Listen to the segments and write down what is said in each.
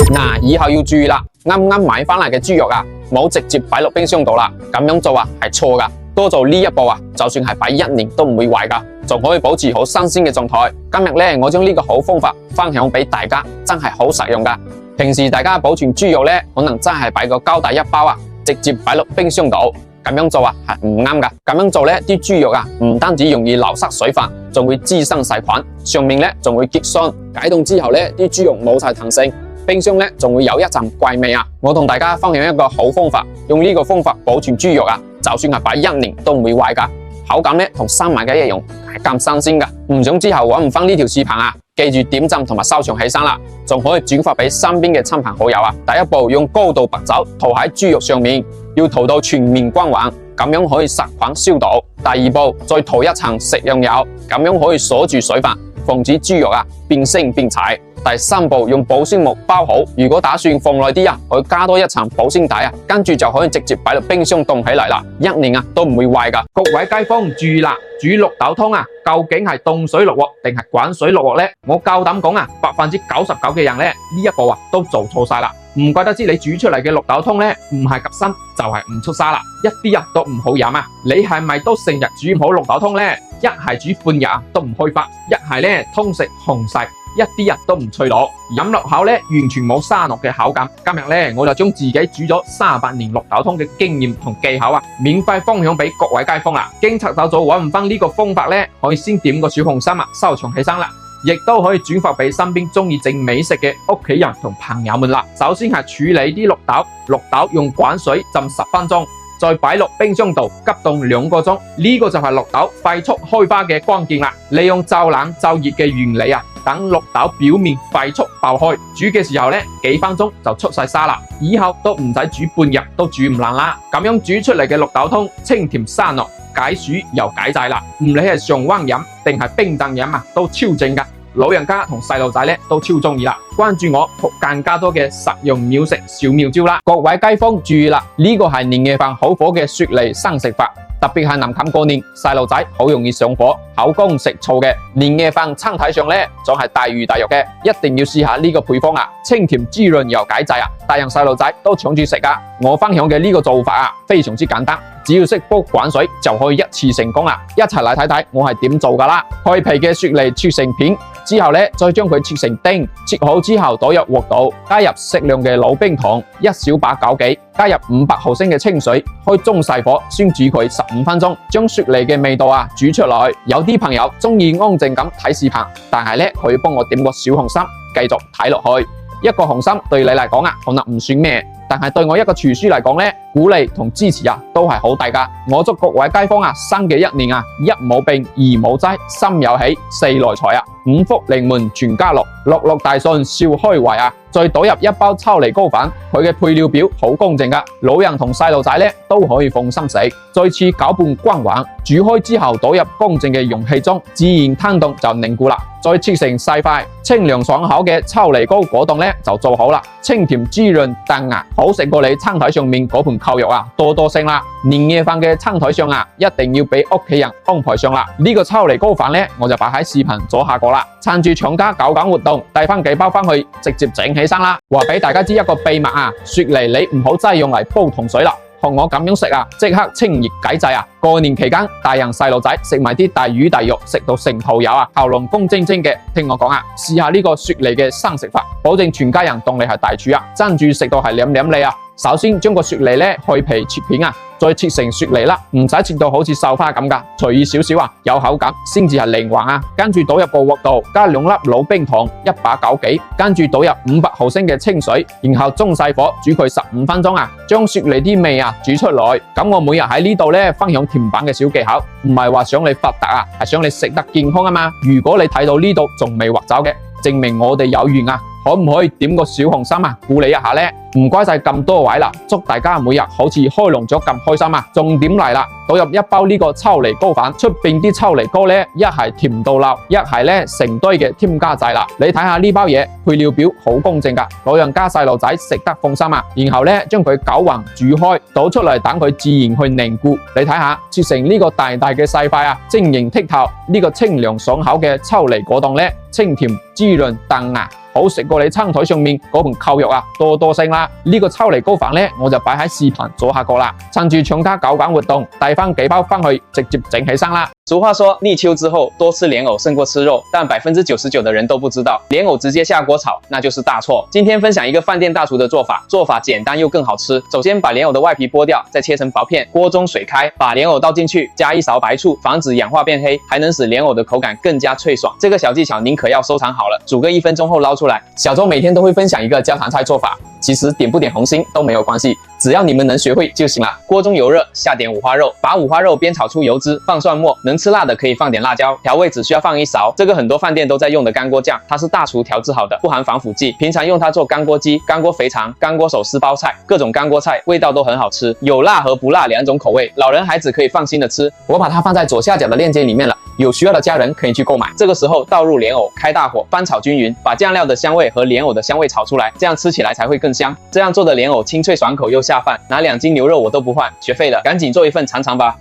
嗱，以後要注意啦，啱啱買翻嚟嘅豬肉啊，冇直接擺落冰箱度啦，咁樣做啊係錯噶。多做呢一步啊，就算係擺1年都唔會壞噶，仲可以保持好新鮮嘅狀態。今日咧，我將呢個好方法分享俾大家，真係好實用噶。平時大家保存豬肉咧，可能真係擺個膠袋1包啊，直接擺落冰箱度，咁樣做啊係唔啱噶。咁樣做咧，啲豬肉啊唔單止容易流失水分，仲會滋生細菌，上面咧仲會結霜。解凍之後咧，啲豬肉冇晒彈性。冰箱咧仲會有一陣怪味啊！我同大家分享一個好方法，用呢個方法保存豬肉啊，就算係擺1年都唔會壞噶，口感咧同新買嘅一樣，係咁新鮮噶。唔想之後搵唔翻呢條視頻啊，記住點讚同埋收藏起身啦，仲可以轉發俾身邊嘅親朋好友啊！第一步，用高度白酒塗喺豬肉上面，要塗到全面均勻，咁樣可以殺菌消毒。第二步，再塗一層食用油，咁樣可以鎖住水分，防止豬肉啊變腥變柴。第三步，用保鮮膜包好，如果打算放耐啲啊，可以加多一層保鮮帶啊，跟住就可以直接擺到冰箱凍起嚟啦，1年啊都唔會壞噶。各位街坊注意啦，煮綠豆湯啊，究竟係凍水落鑊定係滾水落鑊呢？我夠膽講啊，99%嘅人呢，呢一步啊都做錯晒啦。唔怪得知你煮出嚟嘅綠豆湯呢，唔係夾心就係唔出沙啦，一啲啊都唔好飲啊！你係咪都成日煮唔好綠豆湯呢？一係煮半日啊都唔開發，一係呢湯食紅晒，一啲都唔脆落，飲落口咧完全冇沙律嘅口感。今日咧我就將自己煮咗38年綠豆湯嘅經驗同技巧啊，免費分享俾各位街坊啦。經查找咗搵唔翻呢個方法咧，可以先點個小紅心啊，收藏起身啦，亦都可以轉發俾身邊中意整美食嘅屋企人同朋友們啦。首先係處理啲綠豆用滾水浸10分鐘。再擺落冰箱度急凍2個鐘，呢個就係綠豆快速開花嘅關鍵啦。利用就冷就熱嘅原理啊，等綠豆表面快速爆開，煮嘅時候呢，幾分鐘就出晒沙啦。以後都唔使煮半日都煮唔爛啦。咁樣煮出嚟嘅綠豆湯清甜鮮糯，解暑又解滯啦。唔理係常溫飲定係冰鎮飲啊，都超正噶。老人家同細路仔咧都超中意啦！關注我，學更加多嘅實用秒食小妙招啦！各位街坊注意啦，呢個係年夜飯好火嘅雪梨生食法，特別係臨近過年，細路仔好容易上火、口乾食燥嘅年夜飯餐體上咧，仲係大魚大肉嘅，一定要試下呢個配方啊！清甜滋潤又解滯啊！大人細路仔都搶住食啊！我分享嘅呢個做法啊，非常之簡單，只要識煲滾水就可以一次成功啦！一齊嚟睇睇我係點做噶啦！去皮嘅雪梨切成片。之後咧，再將佢切成丁，切好之後倒入鍋度，加入適量嘅老冰糖，1小把枸杞，加入500毫升嘅清水，開中細火先煮佢15分鐘，將雪梨嘅味道啊煮出來。有啲朋友中意安靜咁睇視頻，但係咧可以幫我點個小紅心，繼續睇落去。一個紅心對你嚟講啊，可能唔算咩，但係對我一個廚師嚟講咧，鼓勵同支持啊，都係好大噶。我祝各位街坊啊，新嘅1年啊，1冇病，2冇災，心有喜，4來財啊，5福臨門全家樂，樂樂大順笑開懷啊！再倒入1包秋梨膏粉，佢嘅配料表好公正噶，老人同細路仔咧都可以放心食。再次攪拌均勻，煮開之後倒入公正嘅容器中，自然攤凍就凝固啦。再切成細塊，清涼爽口嘅秋梨膏果凍咧就做好啦，清甜滋潤彈牙，好食過你餐台上面嗰盤扣肉啊，多多聲啦！年夜飯嘅餐台上啊，一定要俾屋企人安排上啦。呢個秋梨膏粉咧，我就擺喺視頻左下角啦。趁住廠家搞緊活動，帶翻幾包翻去，直接整起身啦。話俾大家知一個秘密啊，雪梨你唔好齋用嚟煲糖水啦。學我咁樣食啊，即刻清熱解滯啊！過年期間，大人細路仔食埋啲大魚大肉，食到成肚油啊，喉嚨乾蒸蒸嘅。聽我講啊，試下呢個雪梨嘅生食法，保證全家人當你係大廚啊，爭住食到係舐舐脷啊！首先將個雪梨咧去皮切片啊，再切成雪梨粒，唔使切到好似繡花咁噶，隨意少少啊，有口感先至係靈魂啊！跟住倒入個鑊度，加2粒老冰糖，1把枸杞，跟住倒入500毫升嘅清水，然後中細火煮佢15分鐘啊，將雪梨啲味啊煮出來。咁我每日喺呢度咧分享甜品嘅小技巧，唔係話想你發達啊，係想你食得健康啊嘛。如果你睇到呢度仲未劃走嘅，證明我哋有緣啊！可唔可以點個小紅心啊？鼓勵一下呢？唔該晒咁多位啦，祝大家每日好似開籠咗咁開心啊！重點嚟啦，倒入1包呢個秋梨膏粉，出邊啲秋梨膏呢，一係甜到漏，一係呢成堆嘅添加劑啦。你睇下呢包嘢配料表好公正噶，老人家細路仔食得放心啊。然後呢，將佢攪勻煮開，倒出嚟等佢自然去凝固。你睇下切成呢個大大嘅細塊啊，晶瑩剔透。呢個清涼爽口嘅秋梨果凍呢，清甜滋潤彈牙。好食過你餐台上面嗰盤扣肉啊，多多聲啦！呢個秋梨膏飯呢，我就擺喺視頻左下角啦。趁住搶家九減活動，帶翻幾包翻去，直接整起身啦。俗話說，立秋之後多吃蓮藕勝過吃肉，但99%的人都不知道，蓮藕直接下鍋炒，那就是大錯。今天分享一個飯店大廚的做法，做法簡單又更好吃。首先把蓮藕的外皮剝掉，再切成薄片。鍋中水開，把蓮藕倒進去，加一勺白醋，防止氧化變黑，還能使蓮藕的口感更加脆爽。這個小技巧您可要收藏好了，煮個1分鐘後撈出來。小周每天都會分享一個家常菜做法，其實點不點紅心都沒有關係，只要你們能學會就行了。鍋中油熱，下點五花肉，把五花肉煸炒出油脂，放蒜末，能吃辣的可以放點辣椒，調味只需要放1勺。這個很多飯店都在用的乾鍋醬，它是大廚調製好的，不含防腐劑。平常用它做乾鍋雞、乾鍋肥腸、乾鍋手撕包菜，各種乾鍋菜味道都很好吃，有辣和不辣2種口味，老人孩子可以放心的吃。我把它放在左下角的鏈接裡面了，有需要的家人可以去購買。這個時候倒入蓮藕，開大火翻炒均勻，把醬料的香味和蓮藕的香味炒出來，這樣吃起來才會更香。這樣做的蓮藕清脆爽口又下飯，拿2斤牛肉我都不換，學廢了，趕緊做一份嘗嘗吧。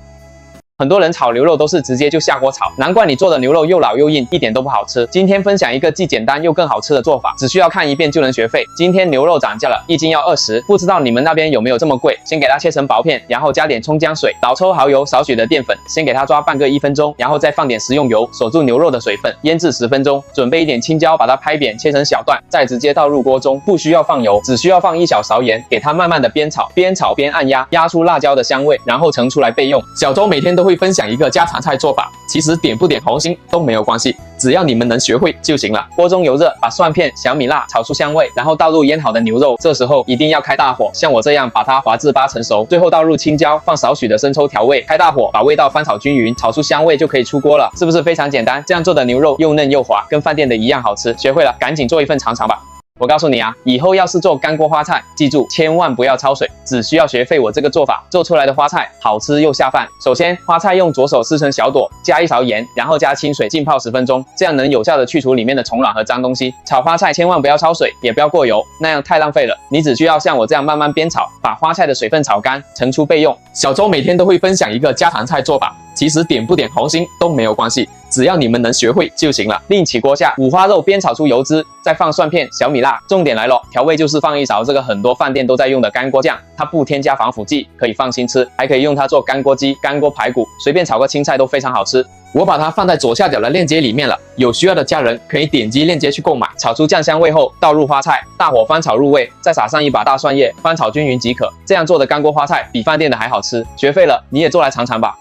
很多人炒牛肉都是直接就下鍋炒，難怪你做的牛肉又老又硬，一點都不好吃。今天分享一個既簡單又更好吃的做法，只需要看一遍就能學廢。今天牛肉漲價了，1斤要20，不知道你們那邊有沒有這麼貴？先給它切成薄片，然後加點蔥薑水，老抽蠔油，少許的澱粉，先給它抓半個1分鐘，然後再放點食用油，鎖住牛肉的水分，醃製10分鐘。準備一點青椒，把它拍扁，切成小段，再直接倒入鍋中，不需要放油，只需要放1小勺鹽，給它慢慢的煸炒，邊炒邊按壓，壓出辣椒的香味，然後盛出來備用。小周每天都會分享一個家常菜做法，其實點不點紅心都沒有關係，只要你們能學會就行了。鍋中油熱，把蒜片、小米辣炒出香味，然後倒入醃好的牛肉，這時候一定要開大火，像我這樣把它滑至8成熟，最後倒入青椒，放少許的生抽調味，開大火把味道翻炒均勻，炒出香味就可以出鍋了，是不是非常簡單？這樣做的牛肉又嫩又滑，跟飯店的一樣好吃。學會了，趕緊做一份嘗嘗吧。我告訴你啊，以後要是做乾鍋花菜，記住千萬不要焯水，只需要學會我這個做法，做出來的花菜好吃又下飯。首先，花菜用左手撕成小朵，加1勺鹽，然後加清水浸泡10分鐘，這樣能有效的去除裡面的蟲卵和髒東西。炒花菜千萬不要焯水，也不要過油，那樣太浪費了。你只需要像我這樣慢慢煸炒，把花菜的水分炒乾，盛出備用。小周每天都會分享一個家常菜做法，其實點不點紅心都沒有關係，只要你們能學會就行了。另起鍋下，五花肉煸炒出油脂，再放蒜片、小米辣。重點來了，調味就是放1勺這個很多飯店都在用的乾鍋醬，它不添加防腐劑，可以放心吃，還可以用它做乾鍋雞、乾鍋排骨，隨便炒個青菜都非常好吃。我把它放在左下角的鏈接裡面了，有需要的家人可以點擊鏈接去購買。炒出醬香味後，倒入花菜，大火翻炒入味，再撒上1把大蒜葉，翻炒均勻即可。這樣做的乾鍋花菜比飯店的還好吃，學廢了，你也做來嘗嘗吧。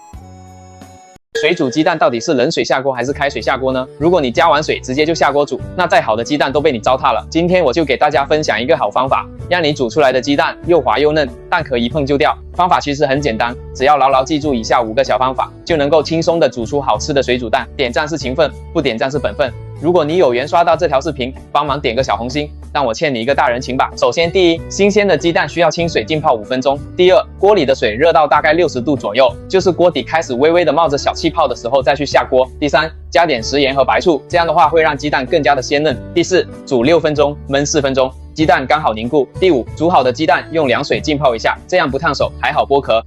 水煮雞蛋到底是冷水下鍋還是開水下鍋呢？如果你加完水直接就下鍋煮，那再好的雞蛋都被你糟蹋了。今天我就給大家分享一個好方法，讓你煮出來的雞蛋又滑又嫩，蛋殼一碰就掉。方法其實很簡單，只要牢牢記住以下5個小方法，就能夠輕鬆的煮出好吃的水煮蛋。點讚是情分，不點讚是本分。如果你有緣刷到這條視頻，幫忙點個小紅心，讓我欠你一個大人情吧。首先，第一，新鮮的雞蛋需要清水浸泡5分鐘。第二，鍋裡的水熱到大概60度左右，就是鍋底開始微微的冒着小氣泡的時候再去下鍋。第三，加點食鹽和白醋，這樣的話會讓雞蛋更加的鮮嫩。第四，煮6分鐘，燜4分鐘，雞蛋剛好凝固。第五，煮好的雞蛋用涼水浸泡一下，這樣不燙手，還好剝殼。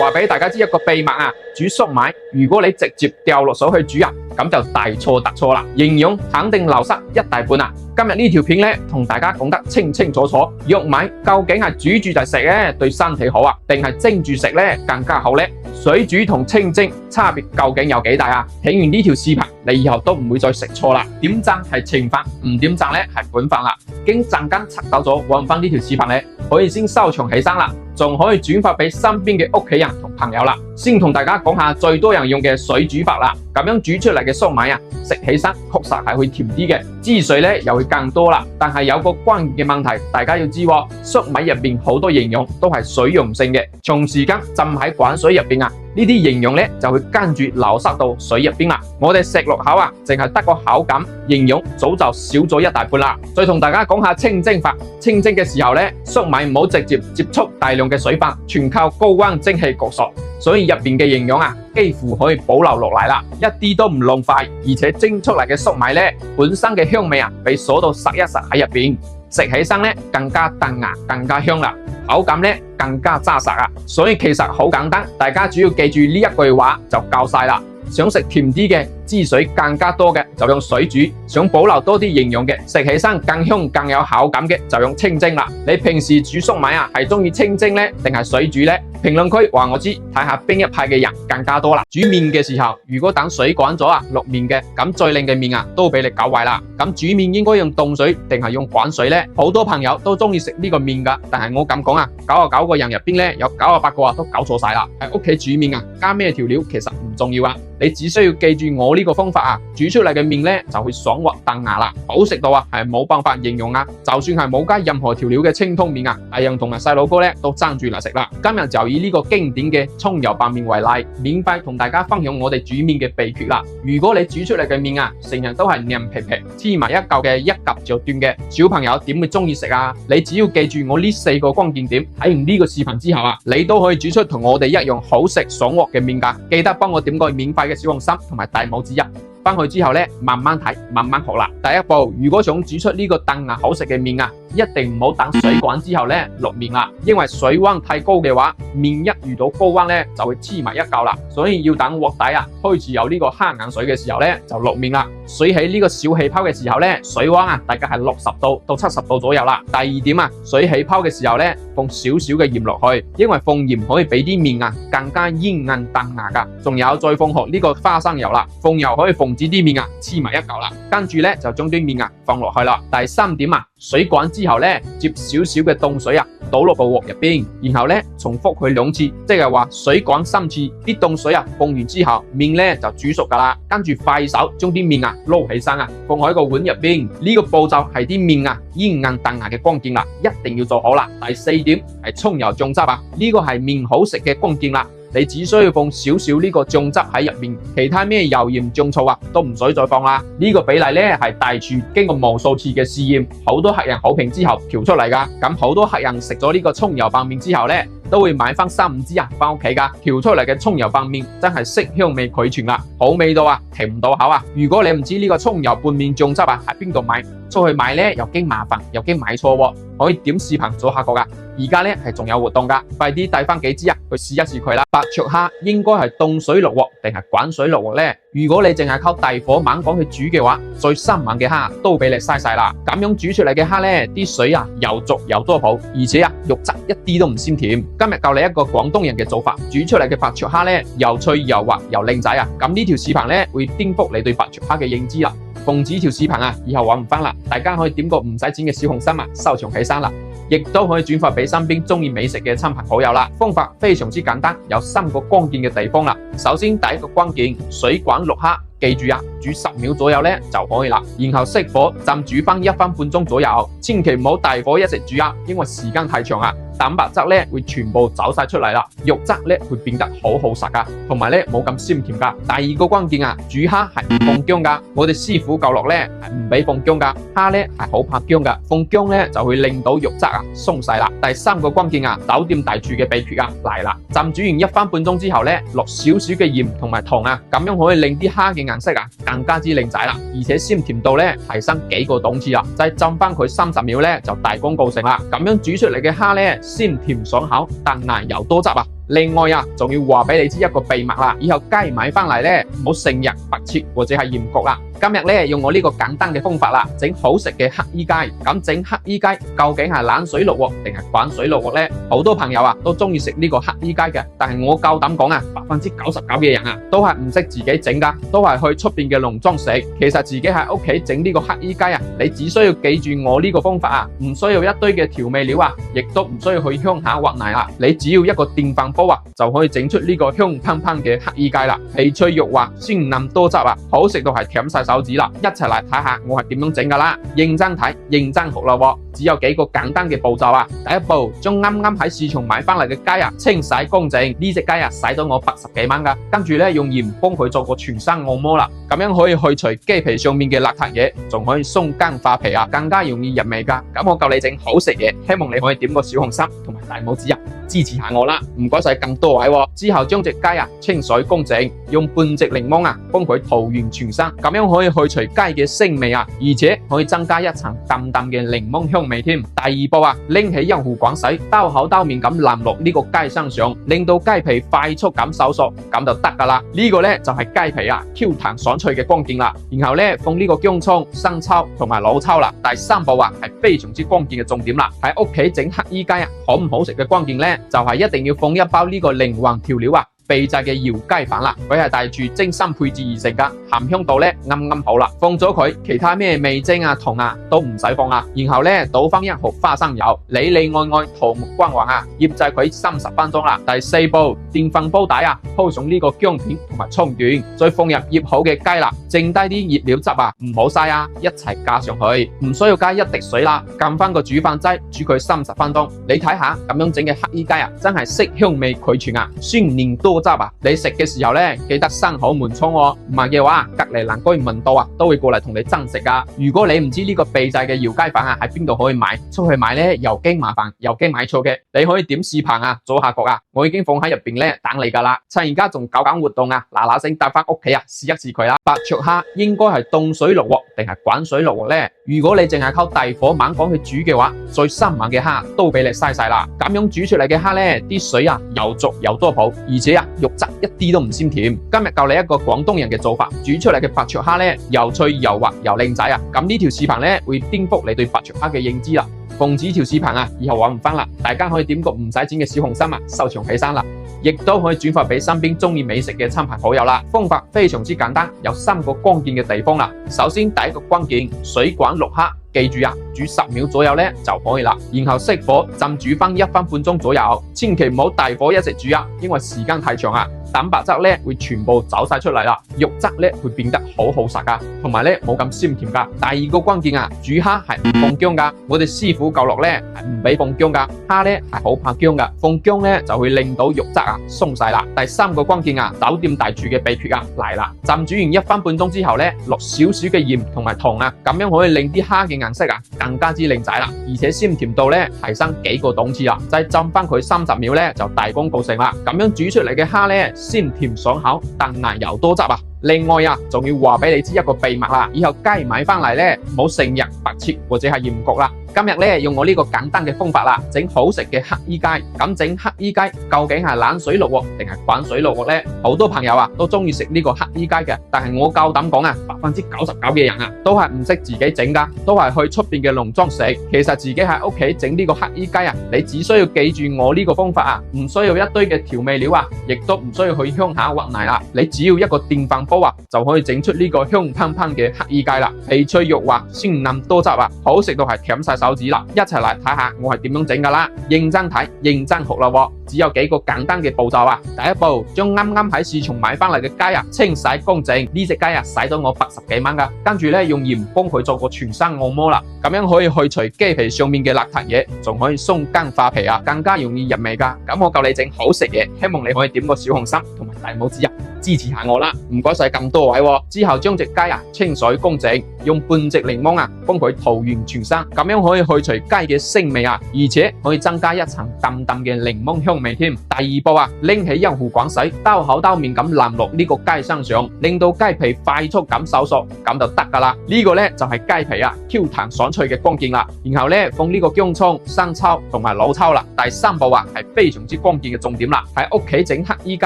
話俾大家知一個秘密啊，煮粟米如果你直接掉落水去煮啊，咁就大錯特錯啦，營養肯定流失1大半啊！今日呢條片咧，同大家講得清清楚楚，玉米究竟係煮住就食咧對身體好啊，定係蒸住食咧更加好咧？水煮同清蒸差別究竟有幾大啊？睇完呢條視頻，你以後都唔會再食錯啦。點讚係懲罰，唔點讚咧係本分啦。經陣間拆走咗，揾翻呢條視頻咧，可以先收藏起身啦，仲可以轉發俾身邊嘅屋企人同朋友啦。先同大家講下最多人用嘅水煮法啦，咁樣煮出嚟嘅粟米啊，食起身確實係會甜啲嘅，汁水咧又會更多啦。但係有個關鍵嘅問題，大家要知喎，粟米入邊好多營養都係水溶性嘅，長時間浸喺滾水入邊啊，呢啲營養咧就會跟住流失到水入邊啦。我哋食落口啊，淨係得個口感，營養早就少咗1大半啦。再同大家講下清蒸法，清蒸嘅時候咧，粟米唔好直接接觸大量嘅水分，全靠高溫蒸汽焗熟，所以入邊嘅營養啊，幾乎可以保留落嚟啦，一啲都唔浪費。而且蒸出嚟嘅粟米咧，本身嘅香味啊，被鎖到實一實喺入邊，食起身咧更加彈牙，更加香啦，口感咧更加紮實啊。所以其實好簡單，大家只要記住呢一句話就夠晒啦。想食甜啲嘅，汁水更加多嘅就用水煮，想保留多啲營養嘅，食起身更香更有口感嘅就用清蒸啦。你平時煮粟米啊，係中意清蒸呢定係水煮呢？評論區話我知，睇下邊一派嘅人更加多啦。煮麵嘅時候，如果等水滾咗啊，落麵嘅，咁最靚嘅麵啊都俾你搞壞啦。咁煮麵應該用凍水定係用滾水呢？好多朋友都中意食呢個麵噶，但係我咁講啊，99個人入邊呢，有98個啊都搞錯晒啦。喺屋企煮麵啊，加咩調料其實唔重要啊，你只需要記住我呢個方法啊，煮出嚟嘅麵呢就會爽滑彈牙啦，好食到啊係冇辦法形容啊。就算係冇加任何調料嘅清湯麵啊，大人同埋細佬哥呢都爭住嚟食啦。今日就以呢個經典嘅蔥油白麵為例，免費同大家分享我哋煮麵嘅秘訣啦。如果你煮出嚟嘅麵啊，成日都係黏皮皮，黐埋一嚿嘅一夾就斷嘅，小朋友點會中意食啊？你只要記住我呢4個關鍵點，睇完呢個視頻之後啊，你都可以煮出同我哋一樣好食爽滑嘅麵噶。記得幫我點個免費嘅小紅心同埋大拇指啊！翻去之後呢，慢慢睇，慢慢學啦。第一步，如果想煮出呢個彈牙好食嘅麵啊，一定唔好等水滾之後呢落麵啦，因為水溫太高嘅話，麵一遇到高溫呢就會黐埋一嚿啦。所以要等鑊底啊開始有呢個黑眼水嘅時候呢就落麵啦。水起呢個小氣泡嘅時候呢，水溫啊大概係60度到70度左右啦。第二點啊，水起泡嘅時候呢，放少少嘅鹽落去，因為放鹽可以俾啲麵啊更加煙韌彈牙噶。仲有再放學呢個花生油啦，放油可以防止啲麵啊黐埋一嚿啦。跟住呢就將啲麵啊放落去啦。第三點啊，水滾之後呢，接少少嘅凍水啊倒落個鑊入邊，然後呢重複佢2次，即係話水滾3次，啲凍水啊放完之後，麵呢就煮熟噶啦。跟住快手將啲麵啊撈起身啊，放喺個碗入邊。呢個步驟係啲麵啊煙韌彈牙嘅關鍵啦，一定要做好啦。第4點係蔥油醬汁啊，呢個係麵好食嘅關鍵啦。你只需要放少少呢個醬汁喺入面，其他咩油鹽醬醋啊都唔使再放啦。呢個比例呢係大廚經過無數次嘅試驗，好多客人好評之後調出嚟噶。咁好多客人食咗呢個蔥油白麵之後呢，都會買翻3、5支啊翻屋企噶。調出嚟嘅蔥油白麵真係色香味俱全啦，好味道啊，停唔到口啊。如果你唔知呢個蔥油拌麵醬汁啊喺邊度買，出去買呢又驚麻煩又驚買錯喎，可以點視頻做下個噶。而家呢係仲有活動噶，快啲帶翻幾支啊去試一試佢啦。白灼蝦應該係凍水落鑊定係滾水落鑊呢？如果你淨係靠大火猛火去煮嘅話，最生猛嘅蝦都俾你嘥晒啦。咁樣煮出嚟嘅蝦呢，啲水啊又濁又多泡，而且啊肉質一啲都唔鮮甜。今日教你一個廣東人嘅做法，煮出嚟嘅白灼蝦呢又脆又滑又靚仔啊！咁呢條視頻呢會顛覆你對白灼蝦嘅認知啦。奉旨條視頻啊，以後揾唔翻啦，大家可以點個唔使錢嘅小紅心啊，收藏起身啦，亦都可以轉發俾身邊中意美食嘅親朋好友啦。方法非常之簡單，有3個關鍵嘅地方啦。首先第一個關鍵，水滾淥蝦，記住啊，煮10秒左右呢就可以啦。然後熄火浸煮翻1分半鐘左右，千祈唔好大火一直煮啊，因為時間太長啊，蛋白質呢會全部走晒出嚟啦，肉質呢會變得好好食噶，同埋呢冇咁鮮甜噶。第二個關鍵啊，煮蝦係唔放薑噶，我哋師傅教落呢係唔俾放薑噶，蝦呢係好怕薑噶，放薑呢就會令到肉質啊鬆晒啦。第三個關鍵啊，酒店大廚嘅秘訣啊嚟啦，浸煮完1分半鐘之後呢，落少少嘅鹽同埋糖啊，咁樣可以令啲蝦嘅顏色啊更加之靚仔啦，而且鮮甜度呢提升幾個檔次啦。再浸翻佢30秒呢就大功告成啦。咁樣煮出嚟嘅蝦呢，鮮甜爽口，彈牙又多汁啊！另外啊，仲要話俾你知一個秘密啦，以後雞買翻嚟呢，唔好成日白切或者係鹽焗啦。今日呢，用我呢個簡單嘅方法啦，整好食嘅黑衣雞。咁整黑衣雞究竟係冷水落鑊定係滾水落鑊呢？好多朋友啊都中意食呢個黑衣雞嘅，但係我夠膽講啊，99%嘅人啊都係唔識自己整噶，都係去出邊嘅農莊食。其實自己喺屋企整呢個黑衣雞啊，你只需要記住我呢個方法啊，唔需要一堆嘅調味料啊，亦都唔需要去鄉下挖泥啦，你只要一個電飯煲啊，就可以整出呢個香噴噴嘅黑衣雞啦，皮脆肉滑，鮮嫩多汁啊，好食到係舔晒手指啦！一齊嚟睇下我係點樣整噶啦，認真睇，認真學啦，只有幾個簡單嘅步驟啊。第一步，將啱啱喺市場買翻嚟嘅雞啊清洗乾淨，呢隻雞啊使咗我80幾蚊噶，跟住咧用鹽幫佢做個全身按摩啦，咁樣可以去除雞皮上面嘅邋遢嘢，仲可以鬆筋化皮啊，更加容易入味噶。咁我教你整好食嘢，希望你可以點個小紅心同埋大拇指啊！支持下我啦，唔該晒咁多位喎。之後將隻雞啊清水乾淨，用半隻檸檬啊幫佢塗完全身，咁樣可以去除雞嘅腥味啊，而且可以增加一層淡淡嘅檸檬香味添。第二步啊，拎起一壺滾水，兜口兜面咁淋落呢個雞身上，令到雞皮快速咁收縮，咁就得噶啦。呢個咧就係雞皮啊 Q 彈爽脆嘅關鍵啦。然後咧放呢個薑蔥、生抽同埋老抽啦。第三步啊係非常之關鍵嘅重點啦，喺屋企整黑衣雞啊好唔好食嘅關鍵咧就係一定要放一包呢個靈魂調料啊。秘製嘅搖雞飯啦，佢係帶住精心配置而成噶，鹹香度咧啱啱好啦。放咗佢，其他咩味精啊、糖啊都唔使放啦。然後咧倒翻一盒花生油，裏裏外外塗抹均勻啊，醃製佢30分鐘啦。第四步，電飯煲底啊鋪上呢個薑片同埋蔥段，再放入醃好嘅雞啦，剩低啲熱料汁啊唔好嘥啊，一齊加上去，唔需要加一滴水啦，撳翻個煮飯劑煮佢30分鐘。你睇下咁樣整嘅黑衣雞啊，真係色香味俱全啊，鮮嫩多汁啊！你食嘅時候咧，記得生好門窗喎，唔係嘅話，隔籬鄰居聞到啊，都會過嚟同你爭食噶。如果你唔知呢個秘製嘅搖雞飯啊喺邊度可以買，出去買咧又驚麻煩又驚買錯嘅，你可以點視頻啊，左下角啊，我已經放喺入邊咧等你噶啦。趁而家仲搞緊活動啊，嗱嗱聲帶翻屋企啊，試一試佢啦。白灼蝦應該係凍水落鑊定係滾水落鑊咧？如果你淨係靠大火猛講去煮嘅話，最生猛嘅蝦都俾你嘥晒啦。咁樣煮出嚟嘅蝦咧，啲水啊又足又多泡，而且啊肉質一啲都唔鮮甜。今日教你一個廣東人嘅做法，煮出嚟嘅白灼蝦咧又脆又滑又靚仔啊！咁呢條視頻咧會顛覆你對白灼蝦嘅認知啦。奉旨條視頻啊，以後揾唔翻啦，大家可以點個唔使錢嘅小紅心啊，收藏起身啦，亦都可以轉發俾身邊中意美食嘅親朋好友啦。方法非常之簡單，有3個關鍵嘅地方啦。首先第一個關鍵，水滾淥蝦。記住啊，煮10秒左右咧就可以啦。然後熄火浸煮翻1分半鐘左右，千祈唔好大火一直煮啊，因為時間太長啊，蛋白質咧會全部走晒出嚟啦，肉質咧會變得好實噶，同埋咧冇咁鮮甜噶。第二個關鍵啊，煮蝦係唔放薑噶，我哋師傅教落咧係唔俾放薑噶，蝦咧係好怕薑噶，放薑咧就會令到肉質啊鬆晒啦。第三個關鍵啊，酒店大廚嘅秘訣啊嚟啦，浸煮完1分半鐘之後咧，落少少嘅鹽同埋糖啊，咁樣可以令啲蝦嘅顏色啊更加之靚仔啦，而且鮮甜度咧提升幾個檔次啦。再浸翻佢30秒咧就大功告成啦。咁樣煮出嚟嘅蝦咧鮮甜爽口，彈牙又多汁啊！另外啊，仲要話俾你知一個秘密啦，以後雞買翻嚟咧，唔好成日白切或者係鹽焗啦。今日咧用我呢個簡單嘅方法啦，整好食嘅黑衣雞。咁整黑衣雞究竟係冷水落鑊定係滾水落鑊呢？好多朋友啊都中意食呢個黑衣雞嘅，但係我夠膽講啊，99%嘅人啊都係唔識自己整噶，都係去出邊嘅農莊食。其實自己喺屋企整呢個黑衣雞啊，你只需要記住我呢個方法啊，唔需要一堆嘅調味料啊，亦都唔需要去鄉下挖泥啦，你只要一個電飯煲啊，就可以整出呢個香噴噴嘅黑衣雞啦，皮脆肉滑，鮮嫩多汁啊，好食到係舔晒手指啦！一齊嚟睇下我係點樣整噶啦，認真睇，認真學啦喎！只有幾個簡單嘅步驟啊。第一步，將啱啱喺市場買翻嚟嘅雞啊清洗乾淨，呢隻雞啊使咗我80幾蚊噶。跟住咧用鹽幫佢做個全身按摩啦，咁樣可以去除雞皮上面嘅邋遢嘢，仲可以鬆筋化皮啊，更加容易入味噶。咁我教你整好食嘢，希望你可以點個小紅心同埋大拇指啊，支持下我啦，唔該晒咁多位喎。之後將隻雞啊清水乾淨，用半隻檸檬啊幫佢塗完全身，咁樣可以去除雞嘅腥味啊，而且可以增加一層淡淡嘅檸檬香味添。第二步啊，拎起一壺滾水，兜口兜面咁淋落呢個雞身上，令到雞皮快速咁收縮，咁就得噶啦。呢個咧就係雞皮啊 Q 彈爽脆嘅關鍵啦。然後咧放呢個薑蔥、生抽同埋老抽啦。第三步啊係非常之關鍵嘅重點啦，喺屋企整黑衣雞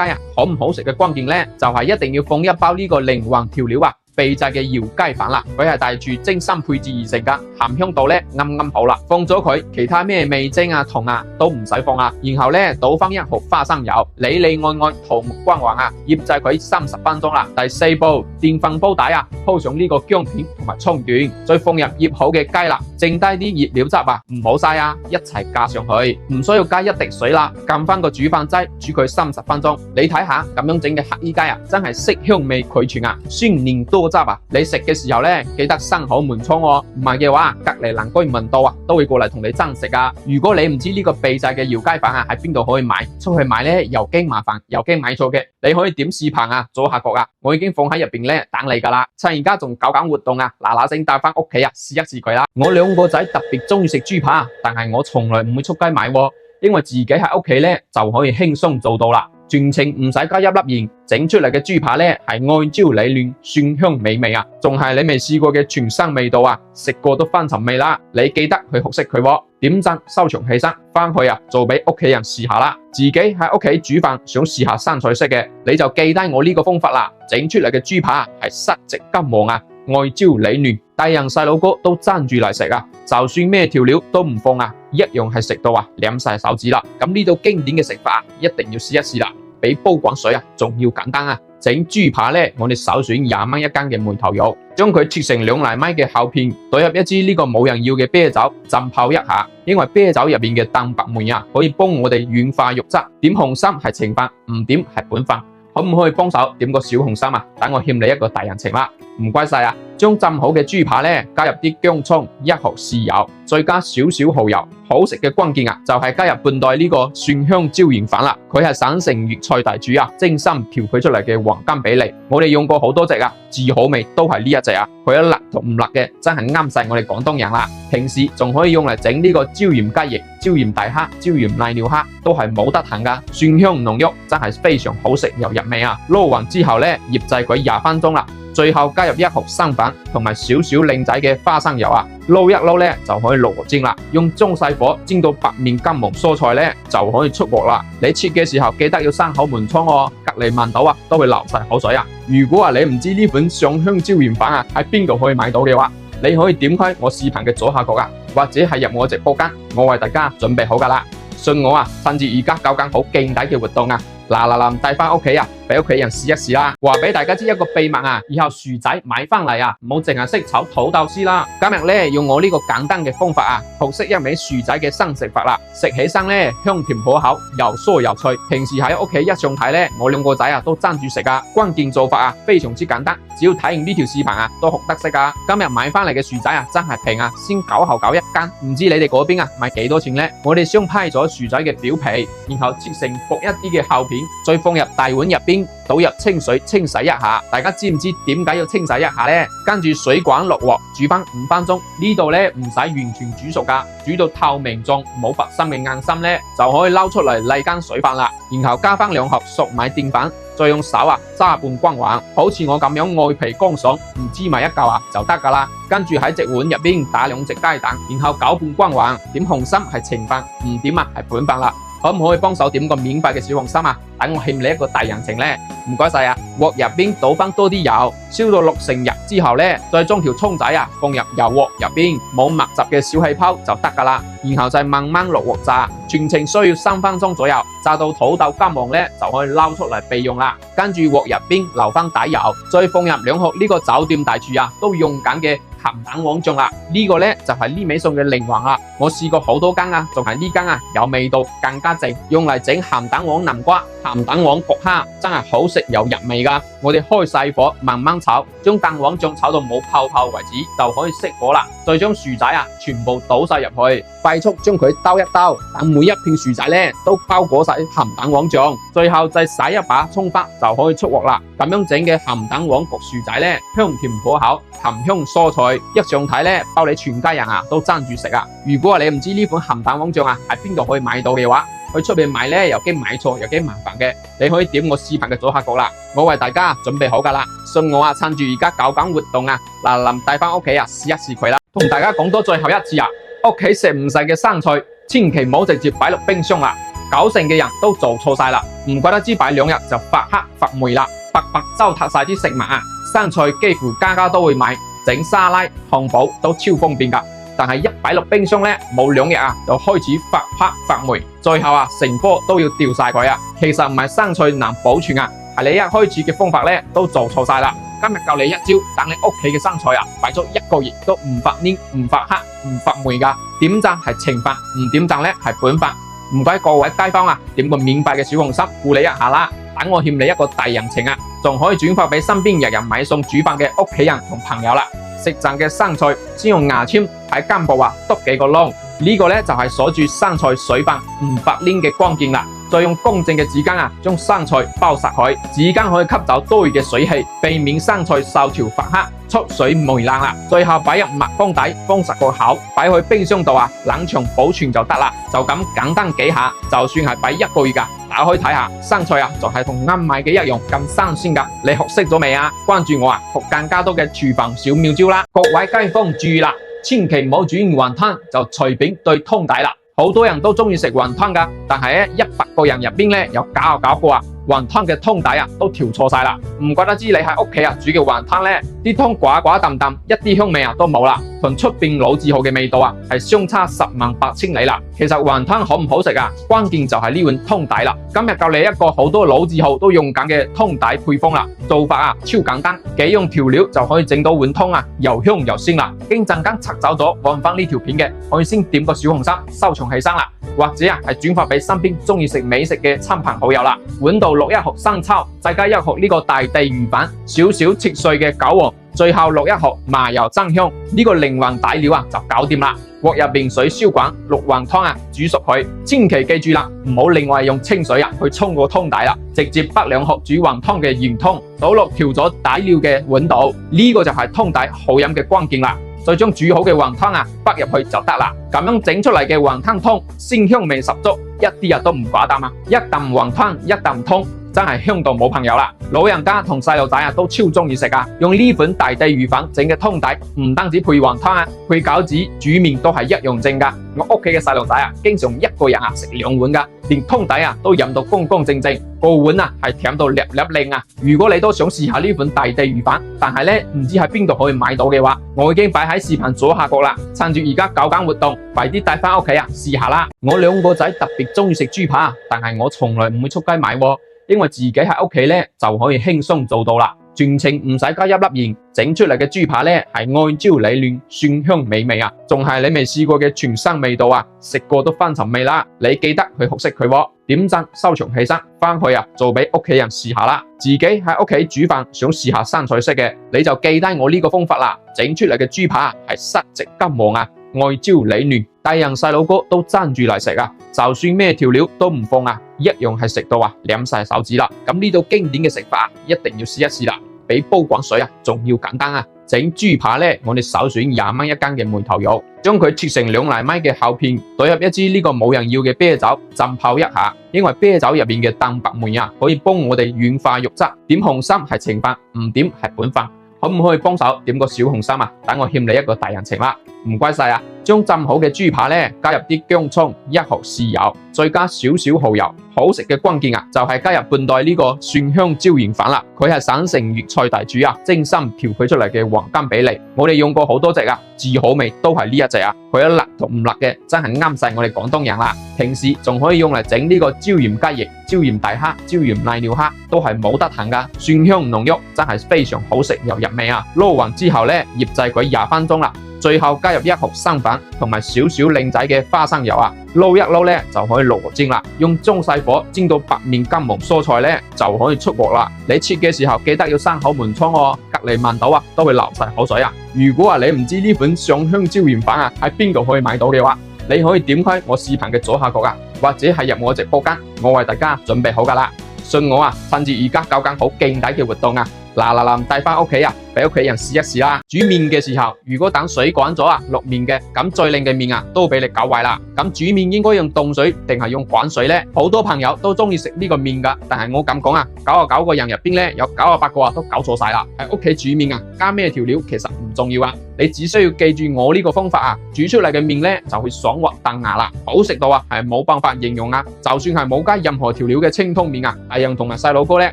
啊好唔好食嘅關鍵咧就係一定要放一包呢個靈魂調料啊。秘製嘅搖雞飯啦，佢係帶住精心配置而成噶，鹹香度咧啱啱好啦。放咗佢，其他咩味精啊、糖啊都唔使放啊。然後咧倒翻一盒花生油，裏裏外外塗抹均勻啊，醃製佢30分鐘啦。第四步，電飯煲底啊鋪上呢個薑片同埋蔥段，再放入醃好嘅雞啦，剩低啲熱料汁啊唔好嘥啊，一齊加上去，唔需要加一滴水啦，撳翻個煮飯劑煮佢30分鐘。你睇下咁樣整嘅黑衣雞啊，真係色香味俱全啊，鮮嫩多汁啊！你食嘅時候咧，記得閂好門窗喎，唔係嘅話，隔籬鄰居聞到啊，都會過嚟同你爭食啊！如果你唔知呢個秘製嘅搖雞飯啊喺邊度可以買，出去買咧又驚麻煩又驚買錯嘅，你可以點視頻啊，左下角啊，我已經放喺入邊咧等你噶啦。趁而家仲搞緊活動啊，嗱嗱聲帶翻屋企啊，試一試佢啦！我2個仔特別中意食豬扒，但係我從來唔會出街買喎。因為自己喺屋企咧就可以輕鬆做到啦，全程唔使加一粒鹽，整出嚟嘅豬扒咧係愛椒裏嫩，蒜香美味啊，仲係你未試過嘅全新味道啊，食過都翻尋味啦。你記得去學識佢喎，點讚收藏起身，翻去啊做俾屋企人試下啦。自己喺屋企煮飯想試下新菜式嘅，你就記低我呢個方法啦，整出嚟嘅豬扒係色直金黃啊，愛椒裏嫩，大人細佬哥都爭住嚟食啊，就算咩調料都唔放啊，一樣係食到啊舐晒手指啦。咁呢道經典嘅食法一定要試一試啦，比煲滾水啊仲要簡單啊！整豬扒咧，我哋首選20蚊一斤嘅梅頭肉，將佢切成2厘米嘅厚片，倒入一支呢個冇人要嘅啤酒，浸泡一下。因為啤酒入邊嘅蛋白酶啊，可以幫我哋軟化肉質。點紅心係懲罰，唔點係本分。可唔可以幫手點個小紅心啊？等我欠你一個大人情啦！唔該晒啊！將浸好嘅豬扒咧，加入啲薑蔥、1毫豉油，再加少少蠔油。好食嘅關鍵啊，就係加入半袋呢個蒜香椒鹽粉啦。佢係省城粵菜大廚啊精心調配出嚟嘅黃金比例。我哋用過好多隻啊，至好味都係呢一隻啊。佢有辣同唔辣嘅，真係啱晒我哋廣東人啦。平時仲可以用嚟整呢個椒鹽雞翼、椒鹽大蝦、椒鹽瀨尿蝦，都係冇得彈噶，蒜香濃郁，真係非常好食又入味啊！撈勻之後咧，醃製佢20分鐘啦。最後加入1毫生粉同埋少少靚仔嘅花生油啊，撈一撈咧就可以落鑊煎啦。用中細火煎到白面金黃，蔬菜咧就可以出鑊啦。你切嘅時候記得要閂好門窗哦，隔籬聞到啊都會流晒口水啊。如果你唔知呢款上香椒鹽粉啊喺邊度可以買到嘅話，你可以點開我視頻嘅左下角啊，或者係入我直播間，我為大家準備好噶啦。信我啊，趁住而家搞緊好勁抵嘅活動啊！嗱，帶翻屋企啊，俾屋企人試一試啦。話俾大家知一個秘密啊，以後薯仔買翻嚟啊，唔好淨係識炒土豆絲啦。今日咧用我呢個簡單嘅方法啊，學識一味薯仔嘅新食法啦。食起身咧香甜可口，又酥又脆。平時喺屋企一上睇咧，我2個仔啊都爭住食啊。關鍵做法啊非常之簡單，只要睇完呢條視頻啊都學得識啊。今日買翻嚟嘅薯仔啊真係平啊，先9毫9一斤。唔知你哋嗰邊啊賣幾多錢呢？我哋先批咗薯仔嘅表皮，然後切成薄一啲嘅厚片。再放入大碗入邊，倒入清水清洗一下。大家知唔知點解要清洗一下呢？跟住水滾落鑊，煮翻5分鐘。呢度咧唔使完全煮熟噶，煮到透明狀，冇白心嘅硬心咧，就可以撈出嚟瀝乾水分啦。然後加翻2盒粟米澱粉，再用手啊揸拌均勻，好似我咁樣外皮乾爽，唔芝麻一嚿啊就得噶啦。跟住喺隻碗入邊打2隻雞蛋，然後攪拌均勻。點紅心係懲罰，唔點啊係本分啦。可唔可以幫手點個免費嘅小紅心啊？等我欠你一個大人情呢。唔該晒啊！鑊入邊倒翻多啲油，燒到6成油之後呢，再將條蔥仔啊放入油鑊入邊，冇密集嘅小氣泡就得噶啦。然後就慢慢落鑊炸，全程需要3分鐘左右，炸到土豆金黃呢，就可以撈出嚟備用啦。跟住鑊入邊留翻底油，再放入2盒呢個酒店大廚啊都用緊嘅鹹蛋黃醬啦。呢個呢，就係呢味餸嘅靈魂啦。我試過好多間啊，仲係呢間啊有味道更加正，用嚟整鹹蛋黃南瓜、鹹蛋黃焗蝦，真係好食又入味噶。我哋開細火慢慢炒，將蛋黃醬炒到冇泡泡為止就可以熄火啦。再將薯仔啊全部倒晒入去，快速將佢兜一兜，等每一片薯仔咧都包裹晒鹹蛋黃醬。最後再洗一把蔥花就可以出鑊啦。咁樣整嘅鹹蛋黃焗薯仔咧，香甜可口，含香蔬菜，一上睇咧包你全家人啊都爭住食啊！如果你唔知呢款鹹蛋黃醬啊喺邊度可以買到嘅話，去出邊買咧又驚買錯又驚麻煩嘅，你可以點我視頻嘅左下角啦，我為大家準備好噶啦。信我啊，趁住而家搞緊活動啊，嗱，帶翻屋企啊試一試佢啦。同大家講多最後一次啊，屋企食唔晒嘅生菜，千祈唔好直接擺落冰箱啦，90%嘅人都做錯晒啦，唔怪得知擺2日就發黑發霉啦，白糟蹋晒啲食物啊！生菜幾乎家家都會買，整沙拉、漢堡都超方便噶。但係一擺落冰箱咧，冇2日啊，就開始發黑發霉，最後啊，成棵都要掉晒佢啊！其實唔係生菜難保存啊，係你一開始嘅方法咧都做錯晒啦。今日教你一招，等你屋企嘅生菜啊，擺咗1個月都唔發黏、唔發黑、唔發霉噶。點讚係懲罰，唔點讚咧係本分。唔該各位街坊啊，點個免費嘅小紅心鼓勵一下啦，等我欠你一個大人情啊，仲可以轉發俾身邊日日買餸煮飯嘅屋企人同朋友啦。食剩嘅生菜先用牙籤喺根部啊篤幾個窿，呢個咧就係鎖住生菜水分唔發黏嘅關鍵啦。再用公正嘅紙巾啊將生菜包實佢，紙巾可以吸走多餘嘅水氣，避免生菜受潮發黑。出水梅冷啦。最後擺入密封底，封實個口，擺去冰箱度冷藏保存就得啦。就咁簡單幾下，就算係擺1個月㗎。打開睇下，生菜就係同啱買嘅一樣咁新鮮㗎。你學識咗未啊？關注我學更加多嘅廚房小妙招啦！各位街坊注意啦，千祈唔好煮完雲吞就隨便對湯底啦。好多人都中意食雲吞㗎，但係100個人入邊咧有99個雲吞嘅湯底都調錯晒啦。唔怪得知你喺屋企煮嘅雲吞咧，啲湯寡寡淡淡，一啲香味都冇啦，同出邊老字號嘅味道係相差10萬8千里啦。其實雲吞好唔好食關鍵就係呢碗湯底啦。今日教你一個好多老字號都用緊嘅湯底配方啦，做法超簡單，幾樣調料就可以整到碗湯又香又鮮啦。經陣間拆走咗揾翻呢條片嘅，可以先點個小紅心收藏起身啦，或者係轉發俾身邊中意食美食嘅親朋好友啦。碗度落1盒生抽，再加1盒呢個大地魚粉，少少切碎嘅韭黃，最後落1盒麻油增香，呢個靈魂底料就搞掂啦。鍋入邊水燒滾，淥雲湯煮熟佢，千祈記住啦，唔好另外用清水去沖個湯底啦，直接滗2盒煮雲湯嘅原湯，倒落調咗底料嘅碗度，呢個就係湯底好飲嘅關鍵啦。再將煮好嘅雲湯滗入去就得啦。咁樣整出嚟嘅雲吞湯鮮香味十足，一啲都唔寡淡一啖雲吞一啖湯，真係香到冇朋友啦！老人家同細路仔都超中意食用呢款大地魚粉整嘅湯底，唔單止配雲吞配餃子煮麵都係一樣正噶。我屋企嘅細路仔經常一個人食2碗噶，連湯底都飲到乾乾淨淨，個碗係甜到粒粒靚啊！如果你都想試下呢款大地魚粉，但係咧唔知喺邊度可以買到嘅話，我已經擺喺視頻左下角啦。趁住而家搞緊活動，快啲帶翻屋企試下啦！我2個仔特別中意食豬扒，但係我從來唔會出街買因為自己喺屋企咧就可以輕鬆做到啦，全程唔使加1粒鹽，整出嚟嘅豬扒咧係愛椒理嫩，蒜香美味仲係你未試過嘅全新味道食過都翻尋味啦！你記得去學識佢點讚收藏起身，翻去做俾屋企人試下啦。自己喺屋企煮飯想試下新菜式嘅，你就記低我呢個方法啦，整出嚟嘅豬扒係色直金黃愛椒理嫩，大人細佬哥都爭住嚟食就算咩調料都唔放一樣係食到舐晒手指啦。咁呢道經典嘅食法一定要試一試啦，比煲滾水仲要簡單整豬扒咧，我哋首選20蚊一斤嘅梅頭肉，將佢切成2厘米嘅厚片，倒入一支呢個冇人要嘅啤酒浸泡一下，因為啤酒入邊嘅蛋白酶可以幫我哋軟化肉質。點紅心係情分，唔點係本分。可唔可以幫手點個小紅心等我欠你一個大人情啦，唔該晒將浸好嘅豬扒咧加入啲薑蔥1毫豉油，再加少少蠔油。好食嘅關鍵就係加入半袋呢個蒜香椒鹽粉啦，佢係省城粵菜大廚精心調配出嚟嘅黃金比例。我哋用過好多隻至好味都係呢一隻佢一辣同唔辣嘅真係啱晒我哋廣東人啦。平時仲可以用嚟整呢個椒鹽雞翼、椒鹽大蝦、椒鹽瀨尿蝦，都係冇得彈噶，蒜香濃郁，真係非常好食又入味撈勻之後咧，醃製佢20分鐘啦。最後加入1盒生粉同埋少少靚仔嘅花生油撈一撈咧就可以落鑊煎啦。用中細火煎到白面金黃，蔬菜咧就可以出鑊啦。你切嘅時候記得要閂口門窗隔離聞到都會流晒口水如果你唔知呢款上香椒鹽粉喺邊度可以買到嘅話，你可以點開我視頻嘅左下角或者係入我直播間，我為大家準備好噶啦。信我趁住而家搞緊好勁底嘅活動嗱帶翻屋企俾屋企人試一試啦。煮麵嘅時候，如果等水滾咗落麵嘅，咁最靚嘅麵都俾你搞壞啦。咁煮麵應該用凍水定係用滾水呢？好多朋友都中意食呢個麵噶，但係我咁講99個人入邊咧有98個都搞錯晒啦。喺屋企煮麵加咩調料其實唔重要你只需要記住我呢個方法煮出嚟嘅麵咧就會爽滑彈牙啦，好食到係冇辦法形容就算係冇加任何調料嘅清湯麵大人同埋細佬哥咧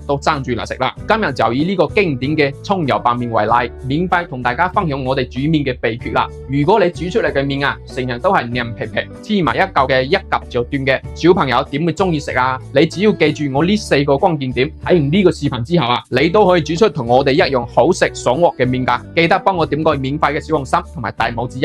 都爭住嚟食啦。今日就以呢個經典嘅蔥油白麵為例，免費同大家分享我哋煮麵嘅秘訣啦。如果你煮出嚟嘅麵成日都係黏皮皮，黐埋一嚿嘅一夾就斷嘅，小朋友點會中意食你只要記住我呢4個關鍵點，睇完呢個視頻之後你都可以煮出同我哋一樣好食爽滑嘅麵噶。記得幫我點個免費嘅小紅心同埋大拇指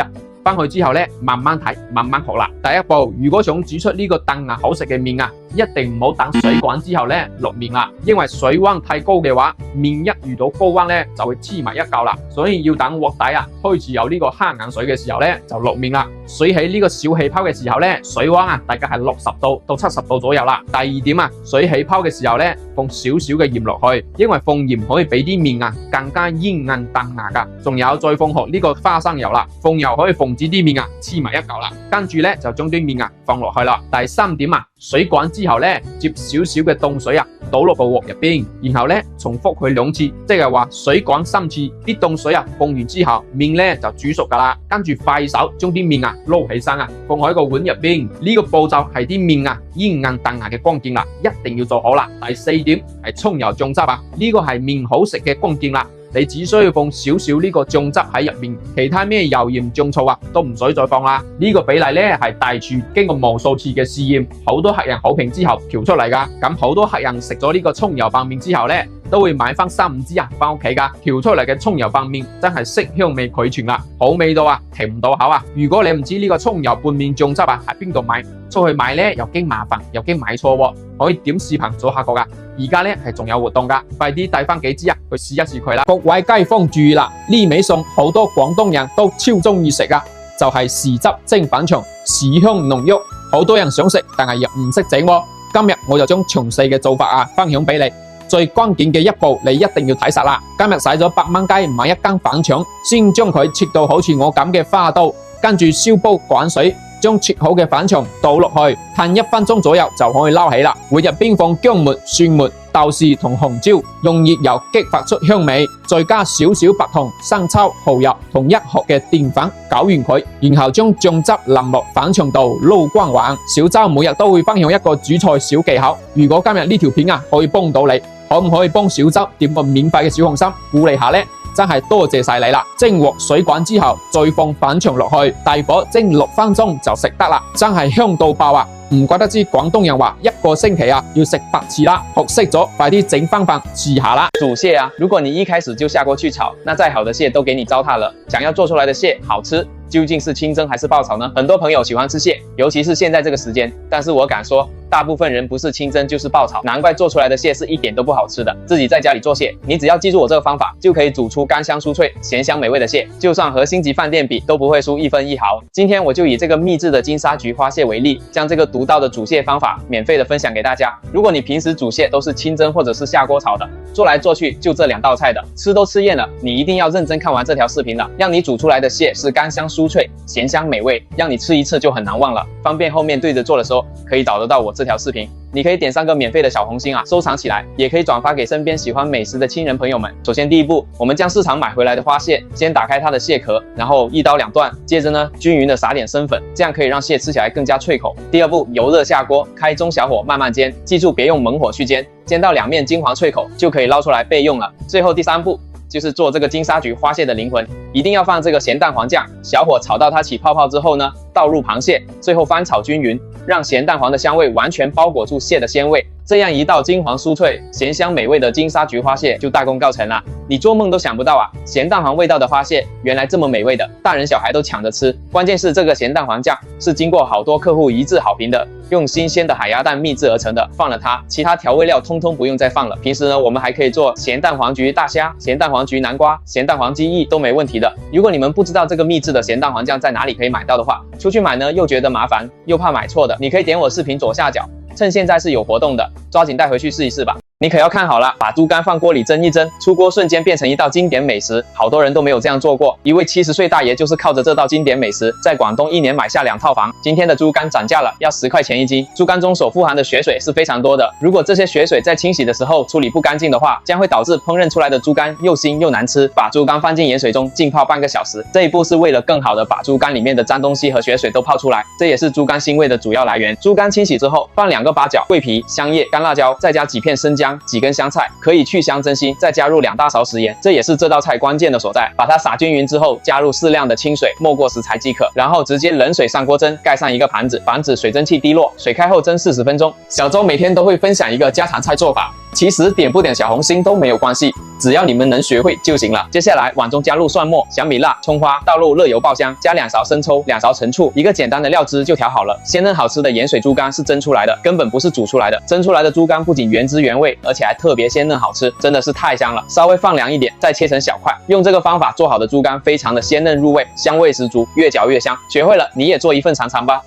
翻去之後咧，慢慢睇慢慢學啦。第一步，如果想煮出呢個彈牙好食嘅麵一定唔好等水滾之後咧落麵啦，因為水溫太高嘅話，麵一遇到高溫咧就會黐埋一嚿啦，所以要等鑊底啊開始有呢個黑眼水嘅時候咧就落麵啦。水起呢個小氣泡嘅時候咧，水溫啊大概係60度到70度左右啦。第二點啊，水起泡嘅時候咧放少少嘅鹽落去，因為放鹽可以俾啲麵啊更加煙韌彈牙噶。仲有再放學呢個花生油啦，放油可以防止啲麵啊黐埋一嚿啦。跟住咧就將啲麵啊放落去啦。第三點啊，水滾之後咧，接少少嘅凍水啊倒落個鑊入邊，然後咧重複佢2次，即係話水滾3次，啲凍水啊放完之後，麵咧就煮熟噶啦。跟住快手將啲麵啊撈起身啊，放喺個碗入邊。呢個步驟係啲麵啊煙韌彈牙嘅關鍵啦，一定要做好啦。第4點係蔥油醬汁啊，呢個係麵好食嘅關鍵啦。你只需要放少少呢個醬汁喺入面，其他咩油鹽醬醋啊都唔使再放啦。呢個比例咧係大廚經過無數次嘅試驗，好多客人好評之後調出嚟噶。咁好多客人食咗呢個蔥油拌麵之後咧，都會買翻3、5支啊翻屋企噶。調出嚟嘅蔥油拌麵真係色香味俱全啦，好味道啊，停唔到口啊！如果你唔知呢個蔥油拌麵醬汁啊喺邊度買，出去買咧又驚麻煩，又驚買錯喎，可以點視頻做下個噶。而家咧係仲有活動噶，快啲帶翻幾支啊去試一試佢啦！各位街坊注意啦，呢味餸好多廣東人都超中意食噶，就係豉汁蒸粉腸，豉香濃郁，好多人想食，但係又唔識整喎。今日我就將詳細嘅做法啊分享俾你。最關鍵嘅一步，你一定要睇實啦。今日使咗100蚊雞買一斤粉腸，先將佢切到好似我咁嘅花刀，跟住燒煲滾水。將切好嘅粉腸倒落去，褪1分鐘左右就可以撈起啦。會入邊放薑末、蒜末、豆豉同紅椒，用熱油激發出香味，再加少少白糖、生抽、蠔油同1盒嘅澱粉，攪完佢，然後將醬汁淋落粉腸度撈均勻。小周每日都會分享一個煮菜小技巧，如果今日呢條片啊可以幫到你，可唔可以幫小周點個免費嘅小紅心鼓勵下呢？真係多謝晒你啦！蒸鑊水滾之後，再放粉腸落去，大火蒸6分鐘就食得啦，真係香到爆啊！唔怪得知廣東人話1個星期啊要食8次啦，學識咗快啲整翻飯試下啦！煮蟹啊，如果你一開始就下鍋去炒，那再好的蟹都給你糟蹋了。想要做出來的蟹好吃，究竟是清蒸還是爆炒呢？很多朋友喜歡吃蟹，尤其是現在這個時間，但是我敢說，大部分人不是清蒸就是爆炒，難怪做出來的蟹是一點都不好吃的。自己在家裡做蟹，你只要記住我這個方法，就可以煮出甘香酥脆、鹹香美味的蟹，就算和星級飯店比，都不會輸1分1毫。今天我就以這個秘製的金沙菊花蟹為例，將這個獨到的煮蟹方法免費的分享給大家。如果你平時煮蟹都是清蒸或者是下鍋炒的，做來做去就這2道菜的，吃都吃厭了，你一定要認真看完這條視頻了，讓你煮出來的蟹是甘香酥脆、鹹香美味，讓你吃一次就很難忘了。方便後面對着做的時候，可以找得到我這條視頻。你可以點3個免費的小紅心啊，收藏起來，也可以轉發給身邊喜歡美食的親人朋友們。首先第一步，我們將市場買回來的花蟹先打開它的蟹殼，然後1刀2斷，接着呢均勻的撒點生粉，這樣可以讓蟹吃起來更加脆口。第二步，油熱下鍋，開中小火慢慢煎，記住別用猛火去煎，煎到2面金黃脆口就可以撈出來備用了。最後第3步，就是做這個金沙菊花蟹的靈魂，一定要放這個鹹蛋黃醬，小火炒到它起泡泡之後呢，倒入螃蟹，最後翻炒均勻，讓鹹蛋黃的香味完全包裹住蟹的鮮味，這樣一道金黃酥脆、鹹香美味的金沙菊花蟹就大功告成了。你做夢都想不到啊，鹹蛋黃味道的花蟹原來這麼美味的，大人小孩都搶着吃。關鍵是這個鹹蛋黃醬是經過好多客戶一致好評的，用新鮮的海鴨蛋秘製而成的，放了它，其他調味料通通不用再放了。平時呢，我們還可以做鹹蛋黃焗大蝦、鹹蛋黃焗南瓜、鹹蛋黃雞翼都沒問題的。如果你們不知道這個秘製的鹹蛋黃醬在哪裡可以買到的話，出去買呢又覺得麻煩，又怕買錯的，你可以點我視頻左下角，趁現在是有活動的，抓緊帶回去試一試吧。你可要看好了，把豬肝放鍋裡蒸一蒸，出鍋瞬間變成一道經典美食，好多人都沒有這樣做過。一位70歲大爺就是靠着這道經典美食，在廣東1年買下2套房。今天的豬肝漲價了，要10塊錢1斤。豬肝中所富含的血水是非常多的，如果這些血水在清洗的時候處理不乾淨的話，將會導致烹飪出來的豬肝又腥又難吃。把豬肝放進鹽水中浸泡半個小時，這一步是為了更好的把豬肝裡面的髒東西和血水都泡出來，這也是豬肝腥味的主要來源。豬肝清洗之後，放2個八角、桂皮、香葉、乾辣椒，再加幾片生薑、幾根香菜，可以去香增腥，再加入2大勺食鹽，這也是這道菜關鍵的所在。把它撒均勻之後，加入適量的清水，沒過食材即可。然後直接冷水上鍋蒸，蓋上一個盤子，防止水蒸氣滴落。水開後蒸40分鐘。小周每天都會分享一個家常菜做法，其實點不點小紅心都沒有關係，只要你們能學會就行了。接下來碗中加入蒜末、小米辣、蔥花，倒入熱油爆香，加2勺生抽、2勺陳醋，一個簡單的料汁就調好了。鮮嫩好吃的鹽水豬肝是蒸出來的，根本不是煮出來的。蒸出來的豬肝不僅原汁原味，而且還特別鮮嫩好吃，真的是太香了。稍微放涼一點，再切成小塊。用這個方法做好的豬肝非常的鮮嫩入味，香味十足，越嚼越香。學會了，你也做一份嘗嘗吧。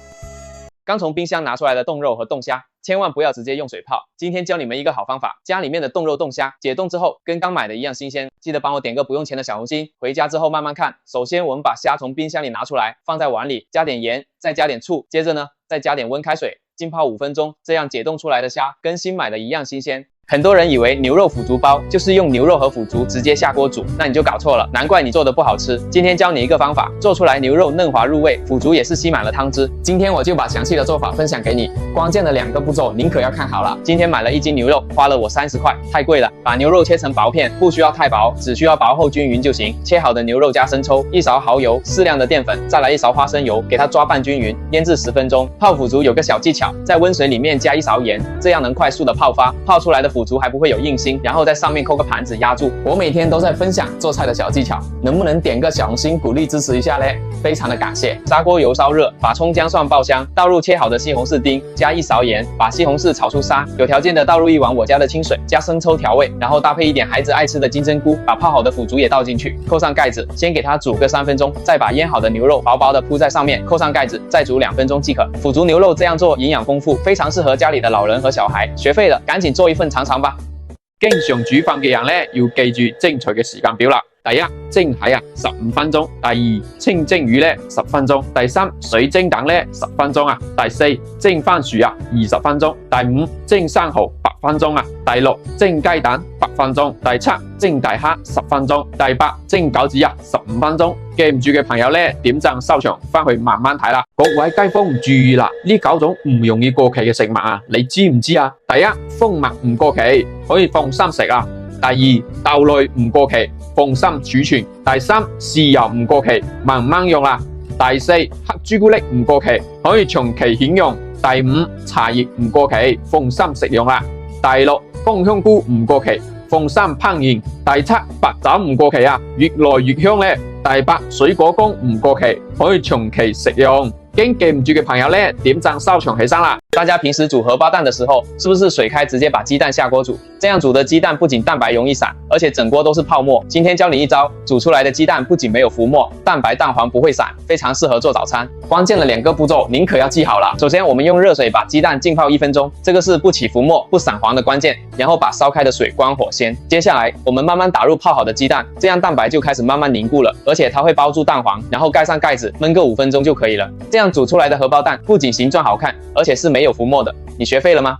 剛從冰箱拿出來的凍肉和凍蝦，千萬不要直接用水泡。今天教你們一個好方法，家裡面的凍肉凍蝦解凍之後跟剛買的一樣新鮮，記得幫我點個不用錢的小紅心。回家之後慢慢看，首先我們把蝦從冰箱裡拿出來，放在碗裡，加點鹽，再加點醋，接着呢再加點溫開水，浸泡5分鐘，這樣解凍出來的蝦跟新買的一樣新鮮。很多人以為牛肉腐竹包就是用牛肉和腐竹直接下鍋煮，那你就搞錯了，難怪你做的不好吃。今天教你一個方法，做出來牛肉嫩滑入味，腐竹也是吸滿了湯汁。今天我就把詳細的做法分享給你，關鍵的2個步驟您可要看好了。今天買了1斤牛肉，花了我30塊，太貴了。把牛肉切成薄片，不需要太薄，只需要薄厚均勻就行。切好的牛肉加生抽、1勺蠔油、適量的澱粉，再來1勺花生油，給它抓拌均勻，醃製10分鐘。泡腐竹有個小技巧，在溫水裡面加1勺鹽，這樣能快速的泡發，泡出來的腐竹還不會有硬心，然後在上面扣個盤子壓住。我每天都在分享做菜的小技巧，能不能點個小紅心鼓勵支持一下呢？非常的感謝。砂鍋油燒熱，把蔥薑蒜爆香，倒入切好的西紅柿丁，加1勺鹽，把西紅柿炒出沙。有條件的倒入1碗我家的清水，加生抽調味，然後搭配一點孩子愛吃的金針菇，把泡好的腐竹也倒進去，扣上蓋子，先給它煮個3分鐘，再把醃好的牛肉薄薄的鋪在上面，扣上蓋子，再煮2分鐘即可。腐竹牛肉這樣做營養豐富，非常適合家裡的老人和小孩。學會了，趕緊做一份嘗嘗吧。經常煮飯嘅人咧，要記住蒸菜嘅時間表啦。第一，蒸蟹15分鐘；第二，清蒸魚咧10分鐘；第三，水蒸蛋咧10分鐘啊；第四，蒸番薯20分鐘；第五，蒸生蠔8分鐘啊；第六，蒸雞蛋8分鐘；第七，蒸大蝦10分鐘；第八，蒸餃子15分鐘。記唔住嘅朋友咧，點讚收場，翻去慢慢睇啦。各位街坊注意啦，呢9種唔容易過期嘅食物啊，你知唔知啊？第一，蜂蜜唔過期，可以放心食啊。第二，豆類唔過期，放心儲存。第三，豉油唔過期，慢慢用啦。第四，黑朱古力唔過期，可以長期享用。第五，茶葉唔過期，放心食用啦。第六，芳香菇唔過期，放心烹飪。第七，白酒唔過期啊，越來越香咧。第八，水果乾唔過期，可以長期食用。經記唔住嘅朋友咧，點讚收場起身啦！大家平時煮荷包蛋的時候，是不是水開直接把雞蛋下鍋煮？這樣煮的雞蛋不僅蛋白容易散，而且整鍋都是泡沫。今天教你一招，煮出來的雞蛋不僅沒有浮沫，蛋白蛋黃不會散，非常適合做早餐。關鍵的2個步驟，您可要記好了。首先，我們用熱水把雞蛋浸泡1分鐘，這個是不起浮沫、不散黃的關鍵。然後把燒開的水關火先。接下來，我們慢慢打入泡好的雞蛋，這樣蛋白就開始慢慢凝固了，而且它會包住蛋黃，然後蓋上蓋子，燜個5分鐘就可以了。這樣煮出來的荷包蛋不僅形狀好看，而且是沒有浮沫的。你學會了嗎？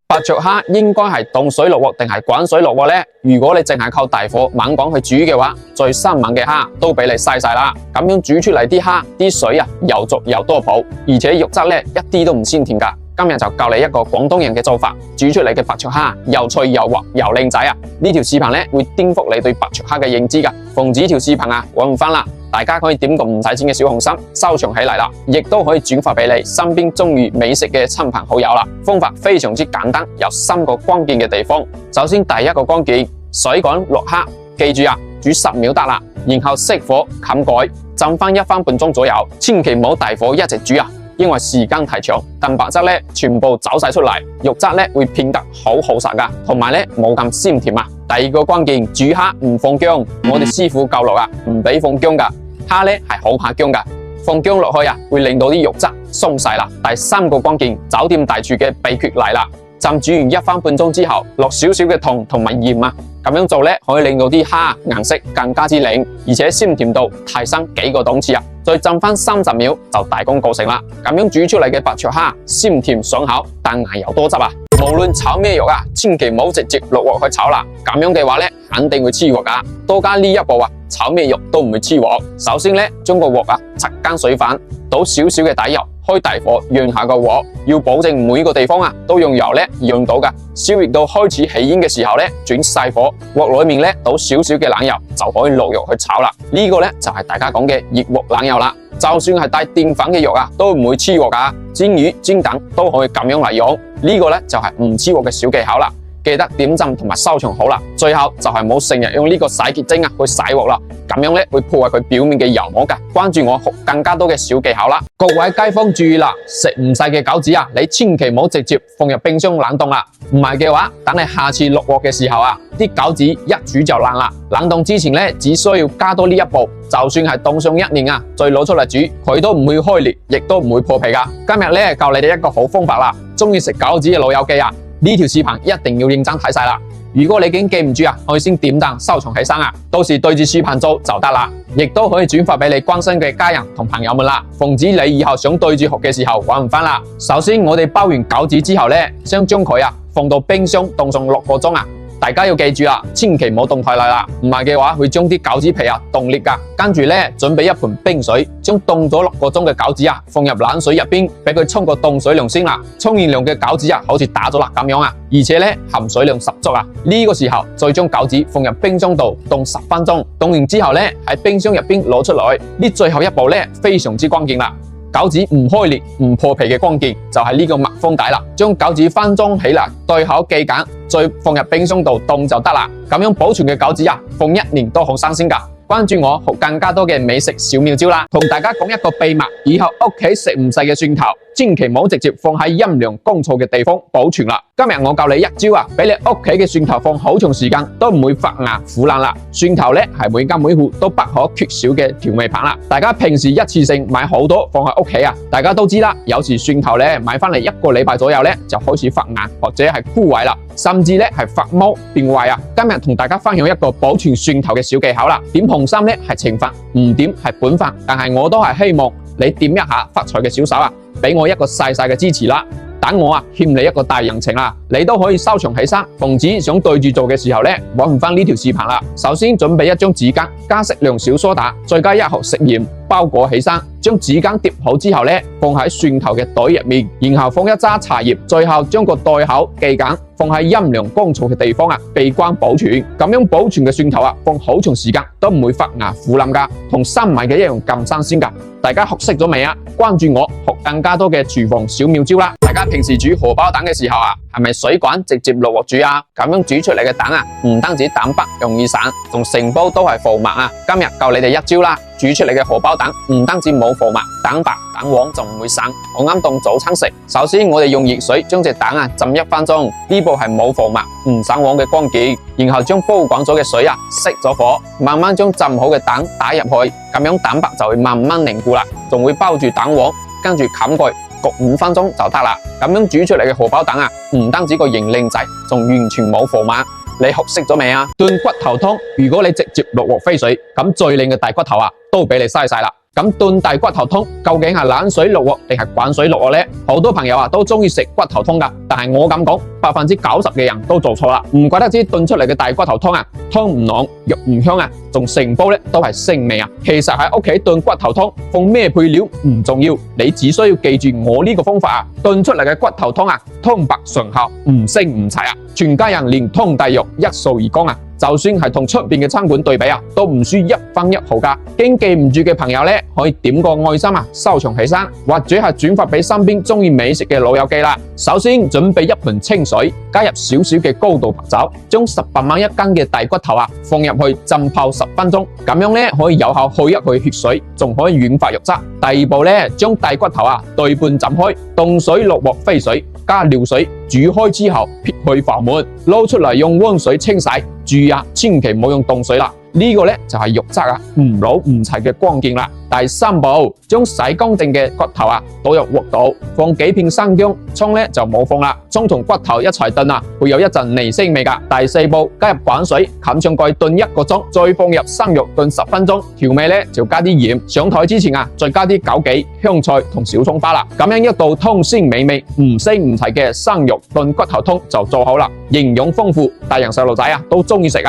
白灼蝦應該係凍水落鑊定係滾水落鑊呢？如果你淨係靠大火猛講去煮嘅話，最生猛嘅蝦都俾你嘥晒啦。咁樣煮出嚟啲蝦啲水又足又多補，而且肉質咧一啲都唔鮮甜㗎。今日就教你一個廣東人嘅做法，煮出嚟嘅白灼蝦又脆又滑又靚仔啊！呢條視頻咧會顛覆你對白灼蝦嘅認知㗎。奉旨條視頻揾唔返啦，大家可以點個唔使錢嘅小紅心收藏起嚟啦，亦都可以轉發俾你身邊中意美食嘅親朋好友啦。方法非常之簡單，有3個關鍵嘅地方。首先第一個關鍵，水滾落蝦，記住煮10秒得啦，然後熄火冚蓋，浸翻1分半鐘左右，千祈唔好大火一直煮因為時間太長，蛋白質咧全部走晒出嚟，肉質咧會變得好實噶，同埋咧冇咁鮮甜啊。第二個關鍵，煮蝦唔放薑，我哋師傅教落唔俾放薑噶，蝦咧係好怕薑噶，放薑落去會令到啲肉質鬆晒啦。第三個關鍵，酒店大廚嘅秘訣嚟啦，浸煮完1分半鐘之後，落少少嘅糖同埋鹽咁樣做咧可以令到啲蝦顏色更加之靚，而且鮮甜度提升幾個檔次再浸翻30秒就大功告成啦！咁樣煮出嚟嘅白灼蝦鮮甜爽口，但牙又多汁無論炒咩肉千祈唔好直接落鑊去炒啦，咁樣嘅話咧肯定會黐鑊噶。多加呢一步炒咩肉都唔會黐鑊。首先咧，將個鑊擦乾水分，倒少少嘅底油，開大火揚下個鑊，要保證每個地方都用油咧揚到噶。燒熱到開始起煙嘅時候咧，轉細火，鑊裏面咧倒少少嘅冷油，就可以落肉去炒啦。呢個咧就係大家講嘅熱鑊冷油啦。就算係帶澱粉嘅肉都唔會黐鑊噶。煎魚、煎蛋都可以咁樣嚟用。呢個咧就係唔黐鑊嘅小技巧啦。記得點讚同埋收藏好啦。最後就係冇成日用呢個洗潔精去洗鑊啦，咁樣會破壞佢表面嘅油膜㗎。關注我學更加多嘅小技巧啦。各位街坊注意啦，食唔晒嘅餃子你千祈唔好直接放入冰箱冷凍啦，唔係嘅話，等你下次落鑊嘅時候啲餃子一煮就爛啦。冷凍之前只需要加多呢一步，就算係凍上1年再攞出嚟煮，佢都唔會開裂，亦都唔會破皮㗎。今日教你哋一個好方法啦，中意食餃子嘅老友記呢條視頻一定要認真睇晒啦。如果你已經記唔住可以先點讚收藏起身到時對住視頻做就得啦。亦都可以轉發俾你關心嘅家人同朋友們啦，防止你以後想對住學嘅時候揾唔返啦。首先我哋包完餃子之後先將佢放到冰箱凍上6個鐘大家要記住啦，千祈唔好凍太耐啦，唔係嘅話會將啲餃子皮凍裂㗎。跟住準備一盆冰水，將凍咗6個鐘嘅餃子放入冷水入邊，俾佢沖個凍水涼先啦。沖完涼嘅餃子好似打咗蠟咁樣而且含水量十足呢個時候再將餃子放入冰箱度凍10分鐘，凍完之後喺冰箱入邊攞出來。呢最後一步非常之關鍵啦。餃子唔開裂唔破皮嘅關鍵就係呢個密封底啦，將餃子分裝起嚟，對口記緊，再放入冰箱度凍就得啦。咁樣保存嘅餃子放1年都好新鮮㗎。關注我學更加多嘅美食小妙招啦，同大家講一個秘密，以後屋企食唔晒嘅蒜頭，千祈唔好直接放喺陰涼乾燥嘅地方保存啦。今日我教你一招俾你屋企嘅蒜頭放好長時間都唔會發芽腐爛啦。蒜頭係每家每戶都不可缺少嘅調味品啦。大家平時一次性買好多放喺屋企大家都知啦，有時蒜頭買翻嚟1個禮拜左右就開始發芽或者係枯萎啦，甚至係發毛變壞今日同大家分享一個保存蒜頭嘅小技巧啦。點紅心係懲罰，唔點係本分，但係我都係希望你點一下發財嘅小手俾我一個細細嘅支持啦。等我欠你一個大人情啦，你都可以收藏起身，防止想對住做嘅時候揾唔翻呢條視頻啦。首先準備一張紙巾，加適量小蘇打，再加1盒食鹽，包裹起身，將紙巾疊好之後放喺蒜頭嘅袋入面，然後放一揸茶葉，最後將個袋口系緊，放喺陰涼乾燥嘅地方閉關保存。咁樣保存嘅蒜頭放好長時間都唔會發芽腐爛㗎，同新買嘅一樣咁新鮮㗎。大家學識咗未關注我學更加多嘅廚房小妙招啦。大家平時煮荷包蛋嘅時候係咪水滾直接落鑊煮咁樣煮出嚟嘅蛋唔單止蛋白容易散，仲成煲都係浮沫今日教你哋一招啦，煮出嚟嘅荷包蛋唔單止冇浮沫，蛋白蛋黃就唔會散，好啱當早餐食。首先我哋用熱水將隻蛋浸1分鐘，呢步係冇浮沫唔散黃嘅關鍵。然後將煲滾咗嘅水熄咗火，慢慢將浸好嘅蛋打入去，咁樣蛋白就會慢慢凝固啦，仲會包住蛋黃，跟住冚蓋焗5分鐘就得啦。咁樣煮出嚟嘅荷包蛋唔單止個形靚仔，仲完全冇浮沫。你學識咗未燉骨頭湯，如果你直接落鑊飛水，咁最靚嘅大骨頭都俾你嘥晒啦。咁燉大骨頭湯究竟係冷水落鑊定係滾水落鑊呢？好多朋友都中意食骨頭湯㗎，但係我咁講，90%嘅人都做錯啦。唔怪得知燉出嚟嘅大骨頭湯湯唔濃，肉唔香仲成煲都係腥味其實喺屋企燉骨頭湯放咩配料唔重要，你只需要記住我呢個方法燉出嚟嘅骨頭湯湯白醇厚，唔腥唔柴全家人連湯帶肉一掃而光就算係同出邊嘅餐館對比都唔輸1分1毫㗎。驚記唔住嘅朋友可以點個愛心收藏起身，或者係轉發俾身邊中意美食嘅老友記啦。首先準備1盆清水，加入少少嘅高度白酒，將18蚊1斤嘅大骨頭放入去浸泡10分鐘，咁樣可以有效去一去血水，仲可以軟化肉質。第二步將大骨頭對半浸開，凍水落鑊飛水，加料水煮開之後撇去浮沫，撈出嚟用溫水清洗。注意千祈唔好用凍水啦，呢個就係肉質唔老唔齊嘅關鍵啦。第3步，將洗乾淨嘅骨頭倒入鑊度，放幾片生薑，蔥就冇放啦，蔥同骨頭一齊燉會有一陣泥腥味㗎。第4步，加入滾水，冚上蓋燉1個鐘，再放入生肉燉10分鐘，調味就加啲鹽，上台之前再加啲枸杞、香菜同小蔥花啦，咁樣一道湯鮮美味、唔腥唔齊嘅生肉燉骨頭湯就做好啦，營養豐富，大人細路仔都中意食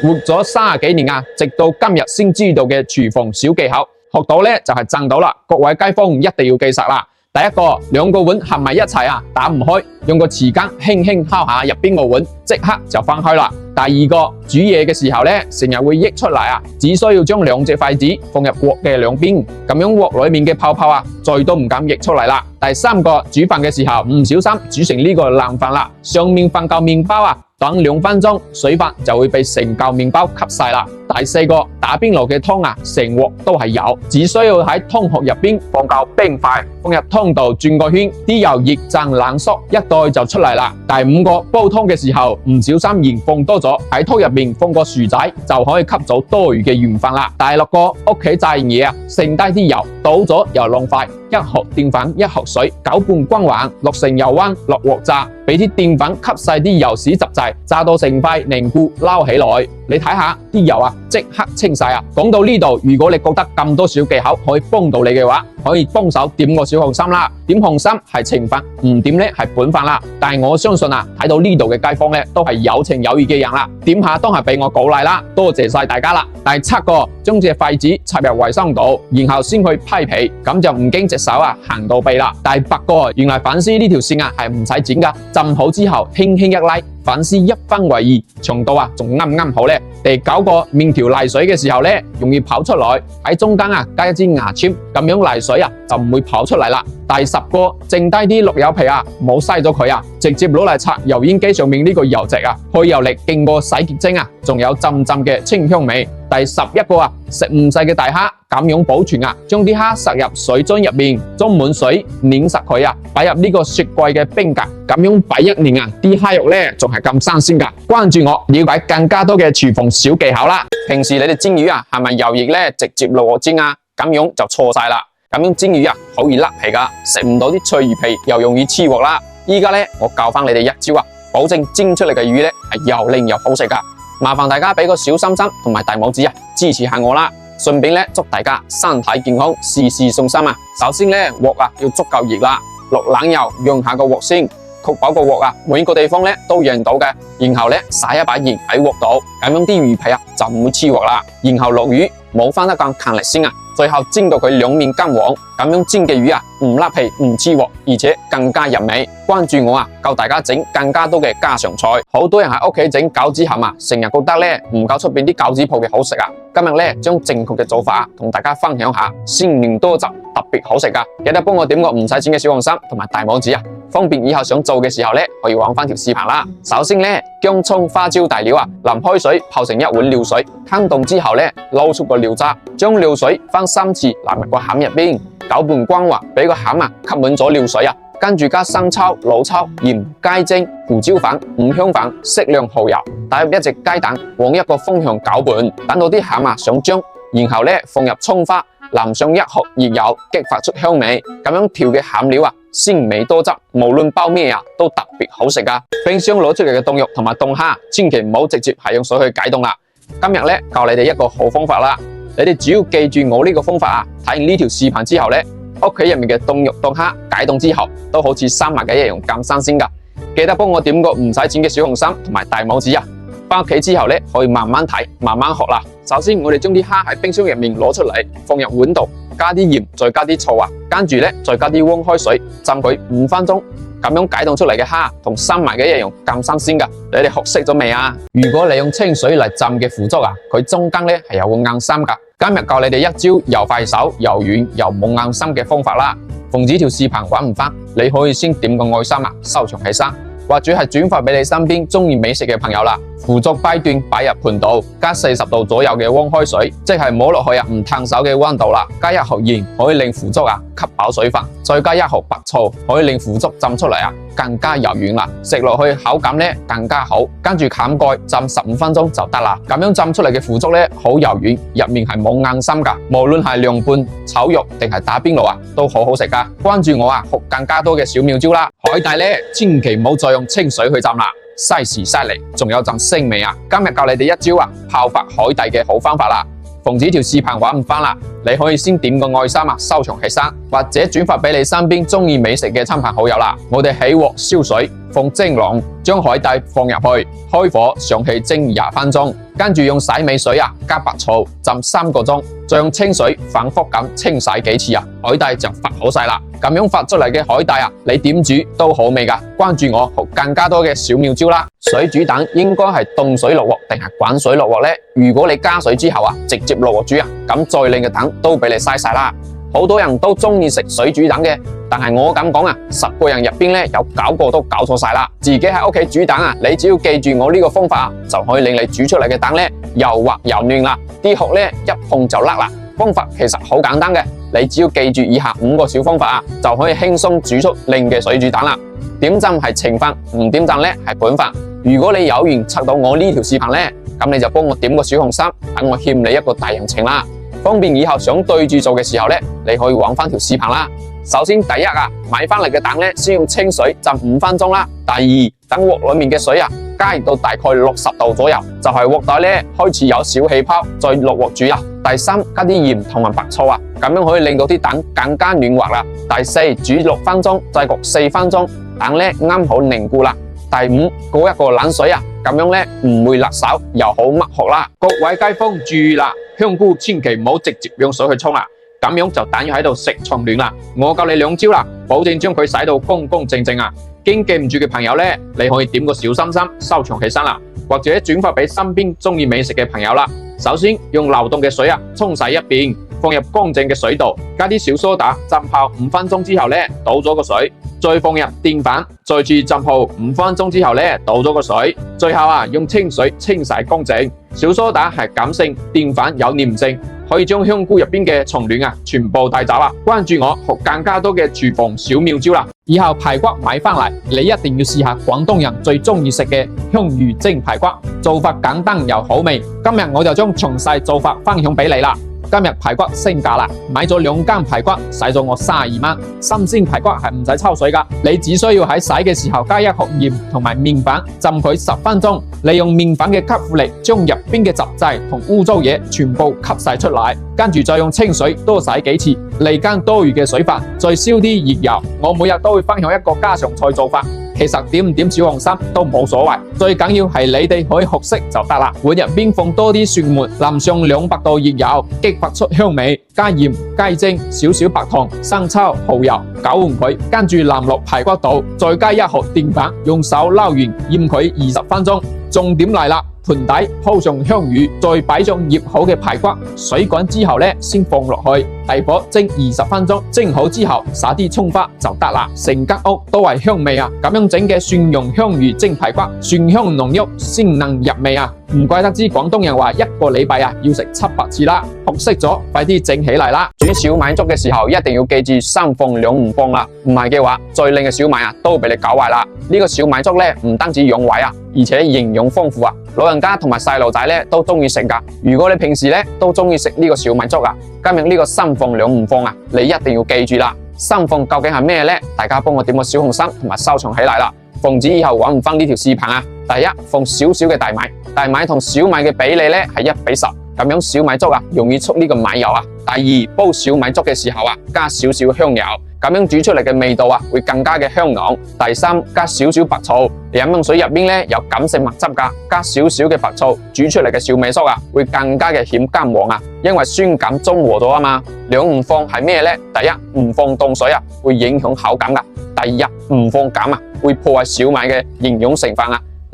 活咗30幾年直到今日先知道嘅廚房小技巧，學到就係賺到啦。各位街坊一定要記實啦。第一個，2個碗合埋一齊打唔開，用個匙羹輕輕敲下入邊個碗，即刻就分開啦。第二個，煮嘢嘅時候咧，成日會溢出嚟啊，只需要將兩隻筷子放入鍋嘅兩邊，咁樣鍋裏面嘅泡泡啊，再都唔敢溢出嚟啦。第三個，煮飯嘅時候唔小心煮成呢個爛飯啦，上面放嚿麵包啊，等2分鐘，水分就會被成嚿麵包吸晒啦。第四個，打邊爐嘅湯啊，成鍋都係油，只需要喺湯殼入邊放嚿冰塊，放入湯度轉個圈，啲油熱脹冷縮，一袋就出嚟啦。第五個，煲湯嘅時候唔小心鹽放多咗，喺湯入面放個薯仔就可以吸走多餘嘅鹽分啦。第六個，屋企炸完嘢啊，剩低啲油倒咗又浪費，1盒澱粉1盒水，攪拌均勻，落成油溫落鑊炸，俾啲澱粉吸晒啲油屎雜質，炸到成塊凝固撈起來。你睇下啲油啊，即刻清晒啊！講到呢度，如果你覺得咁多小技巧可以幫到你嘅話，可以幫手點個小紅心啦。點紅心係情分，唔點咧係本分啦。但係我相信啊，睇到呢度嘅街坊咧，都係有情有義嘅人啦。點下當係俾我鼓勵啦，多謝晒大家啦。第7個，將隻筷子插入衛生度，然後先去批皮，咁就唔經隻手啊行到鼻啦。第8個，原來粉絲呢條線啊係唔使剪噶，浸好之後輕輕一拉，粉絲1分為2，長度啊仲啱好咧。第9個，麵條瀨水嘅時候咧，容易跑出來，喺中間啊加一支牙籤，咁樣瀨水啊就唔會跑出嚟啦。第10個，剩低啲綠柚皮啊，冇篩咗佢啊，直接攞嚟擦油煙機上面呢個油漬啊，去油力勁過洗潔精啊，仲有浸浸嘅清香味。第11個啊，食唔晒嘅大蝦咁樣保存啊，將啲蝦塞入水樽入面，裝滿水碾實佢啊，擺入呢個雪櫃嘅冰格，咁樣擺1年啊，啲蝦肉咧仲係咁新鮮噶。關注我，了解更加多嘅廚房小技巧啦。平時你哋煎魚啊，係咪油熱咧直接落鑊煎啊？咁樣就錯晒啦。咁樣煎魚啊，好易甩皮噶，食唔到啲脆魚皮，又容易黐鑊啦。依家咧，我教翻你哋一招啊，保證煎出嚟嘅魚咧係又靚又好食噶。麻煩大家俾個小心心同埋大拇指啊，支持下我啦。順便咧，祝大家身體健康，事事順心啊！首先咧，鑊啊要足夠熱啦，落冷油潤下個鑊先，確保個鑊啊每個地方咧都潤到嘅。然後咧，撒一把鹽喺鑊度，咁樣啲魚皮啊就唔會黐鑊啦。然後落魚，冇翻得咁勤力先啊。最後煎到佢兩面金黃，咁樣煎嘅魚啊唔甩皮唔黐鑊，而且更加入味。關注我啊，教大家整更加多嘅家常菜。好多人喺屋企整餃子餡啊，成日覺得咧唔夠出邊啲餃子鋪嘅好食啊。今日咧將正確嘅做法同大家分享下，鮮嫩多汁，特別好食噶。記得幫我點個唔使錢嘅小紅心同埋大拇指啊，方便以後想做嘅時候咧可以揾翻條視頻啦。首先咧，薑蔥花椒大料啊，淋開水泡成1碗料水，攤凍之後咧撈出個料渣，將料水分3次淋入個餡入邊，攪拌均勻，俾個餡啊吸滿咗料水啊。跟住加生抽、老抽、鹽、雞精、胡椒粉、五香粉、適量蠔油，打入1隻雞蛋，往一個方向攪拌，等到啲餡啊上漿，然後咧放入蔥花，淋上1盒熱油，激發出香味。咁樣調嘅餡料啊，鮮美多汁，無論包咩啊都特別好食噶。冰箱攞出嚟嘅凍肉同埋凍蝦，千祈唔好直接係用水去解凍啦。今日咧教你哋一個好方法啦，你哋只要記住我呢個方法啊，睇完呢條視頻之後咧，屋企入面嘅凍肉凍蝦解凍之後都好似生埋嘅一樣咁新鮮噶。記得幫我點個唔使錢嘅小紅心同埋大拇指啊！翻屋企之後咧可以慢慢睇慢慢學啦。首先我哋將啲蝦喺冰箱入面攞出嚟，放入碗度，加啲鹽，再加啲醋啊，跟住咧再加啲溫開水浸佢5分鐘，咁樣解凍出嚟嘅蝦同生埋嘅一樣咁新鮮噶。你哋學識咗未啊？如果你用清水嚟浸嘅腐竹啊，佢中間咧係有個硬心噶。今日教你哋一招又快手又軟又冇硬心嘅方法啦。奉旨條視頻揾唔翻，你可以先點個愛心啊，收藏起身，或者係轉發俾你身邊中意美食嘅朋友啦。腐竹掰段擺入盤度，加40度左右嘅溫開水，即係摸落去啊唔燙手嘅溫度啦。加1盒鹽，可以令腐竹啊吸飽水分，再加1盒白醋，可以令腐竹浸出嚟啊更加柔軟啦，食落去口感咧更加好。跟住冚蓋浸15分鐘就得啦。咁樣浸出嚟嘅腐竹咧好柔軟，入面係冇硬心噶，無論係涼拌、炒肉定係打邊爐啊，都好好食噶。關注我啊，學更加多嘅小妙招啦。海帶咧千祈唔好再用清水去浸啦，嘥時嘥力，仲有陣腥味啊！今日教你哋一招啊，泡發海帶嘅好方法啦。奉旨條視頻揾唔翻啦，你可以先點個愛心啊，收藏起身，或者轉發俾你身邊中意美食嘅親朋好友啦。我哋起鑊燒水，放蒸籠，將海帶放入去，開火上氣蒸20分鐘，跟住用洗尾水加白醋浸3個鐘，再用清水反覆咁清洗幾次海帶就發好晒啦。咁樣發出嚟嘅海帶你點煮都好味噶。關注我學更加多嘅小妙招啦。水煮蛋應該係凍水落鑊定係滾水落鑊呢？如果你加水之後直接落鑊煮咁再靚嘅蛋都俾你嘥晒啦。好多人都中意食水煮蛋嘅，但係我咁講10個人入邊有9個都搞錯晒啦。自己喺屋企煮蛋你只要記住我呢個方法就可以令你煮出嚟嘅蛋又滑又嫩啦，啲殼一碰就甩啦。方法其實好簡單嘅，你只要記住以下5個小方法就可以輕鬆煮出靚嘅水煮蛋啦。點讚係情分，唔點讚係本分。如果你有緣刷到我呢條視頻咁你就幫我點個小紅心，等我欠你一個大人情啦。方便以後想對住做嘅時候你可以揾翻條視頻啦。首先第一買翻嚟嘅蛋先用清水浸5分鐘啦。第二，等鑊裏面嘅水加熱到大概60度左右，就係鑊底開始有小氣泡，再落鑊煮第三，加啲鹽同埋白醋咁樣可以令到啲蛋更加嫩滑啦。第四，煮6分鐘，再焗4分鐘，蛋啱好凝固啦。第五，過一個冷水咁樣唔會辣手，又好剝殼啦。各位街坊注意啦，香菇千祈唔好直接用水去沖啦，咁樣就等於喺度食蟲卵啦。我教你2招啦，保證將佢洗到乾乾淨淨驚記唔住嘅朋友你可以點個小心心收藏起身啦，或者轉發俾身邊中意美食嘅朋友啦。首先用流動嘅水沖洗一遍，放入乾淨嘅水度，加啲小蘇打浸泡5分鐘之後倒咗個水，再放入澱粉，再次浸泡5分鐘之後倒咗個水，最後用清水清洗乾淨。小蘇打係鹼性，澱粉有黏性，可以將香菇入邊嘅蟲卵全部帶走。關注我學更加多嘅廚房小妙招啦。以後排骨買翻嚟，你一定要試下廣東人最中意食嘅香魚蒸排骨，做法簡單又好味。今日我就將詳細做法分享俾你啦。今日排骨升價啦，買咗2斤排骨，使咗我32蚊。新鮮排骨係唔使抽水噶，你只需要喺洗嘅時候加1殼鹽同埋麵粉，浸佢10分鐘，利用麵粉嘅吸附力，將入邊嘅雜質同污糟嘢全部吸晒出嚟，跟住再用清水多洗幾次，瀝乾多餘嘅水分，再燒啲熱油。我每日都會分享一個家常菜做法。其實點唔點小紅心都冇所謂，最緊要係你哋可以學識就得啦。碗入邊放多啲蒜末，淋上200度熱油，激發出香味，加鹽、雞精、少少白糖、生抽、蠔油，攪拌佢，跟住淋落排骨度，再加1殼澱粉，用手撈完醃佢20分鐘。重點嚟啦！盤底鋪上香魚，再擺上醃好嘅排骨，水滾之後先放落去，大火蒸20分鐘，蒸好之後撒啲蔥花就得啦。成間屋都係香味咁樣整嘅蒜蓉香魚蒸排骨，蒜香濃郁，鮮嫩入味唔怪得知廣東人話1個禮拜要食700次啦。學識咗，快啲整起嚟啦！煮小米粥嘅時候一定要記住3放2唔放啦，唔係嘅話最靚嘅小米都俾你搞壞啦。呢個小米粥唔單止養胃而且營養豐富老人家同埋細路仔都中意食噶。如果你平時都中意食呢個小米粥今日呢個3放2唔放你一定要記住啦。3放究竟係咩呢？大家幫我點個小紅心同埋收藏起嚟啦，防止以後揾唔翻呢條視頻第一，放少少嘅大米，大米同小米嘅比例係1:10，咁樣小米粥容易出呢個米油第二，煲小米粥嘅時候加少少香油，咁樣煮出嚟嘅味道會更加嘅香濃。第三，加少少白醋，飲用水入邊有鹼性物質噶，加少少嘅白醋，煮出嚟嘅小米粥會更加嘅顯金黃因為酸鹼中和咗嘛。2唔放係咩呢？第一，唔放凍水會影響口感噶；第二，唔放鹼會破壞小米嘅營養成分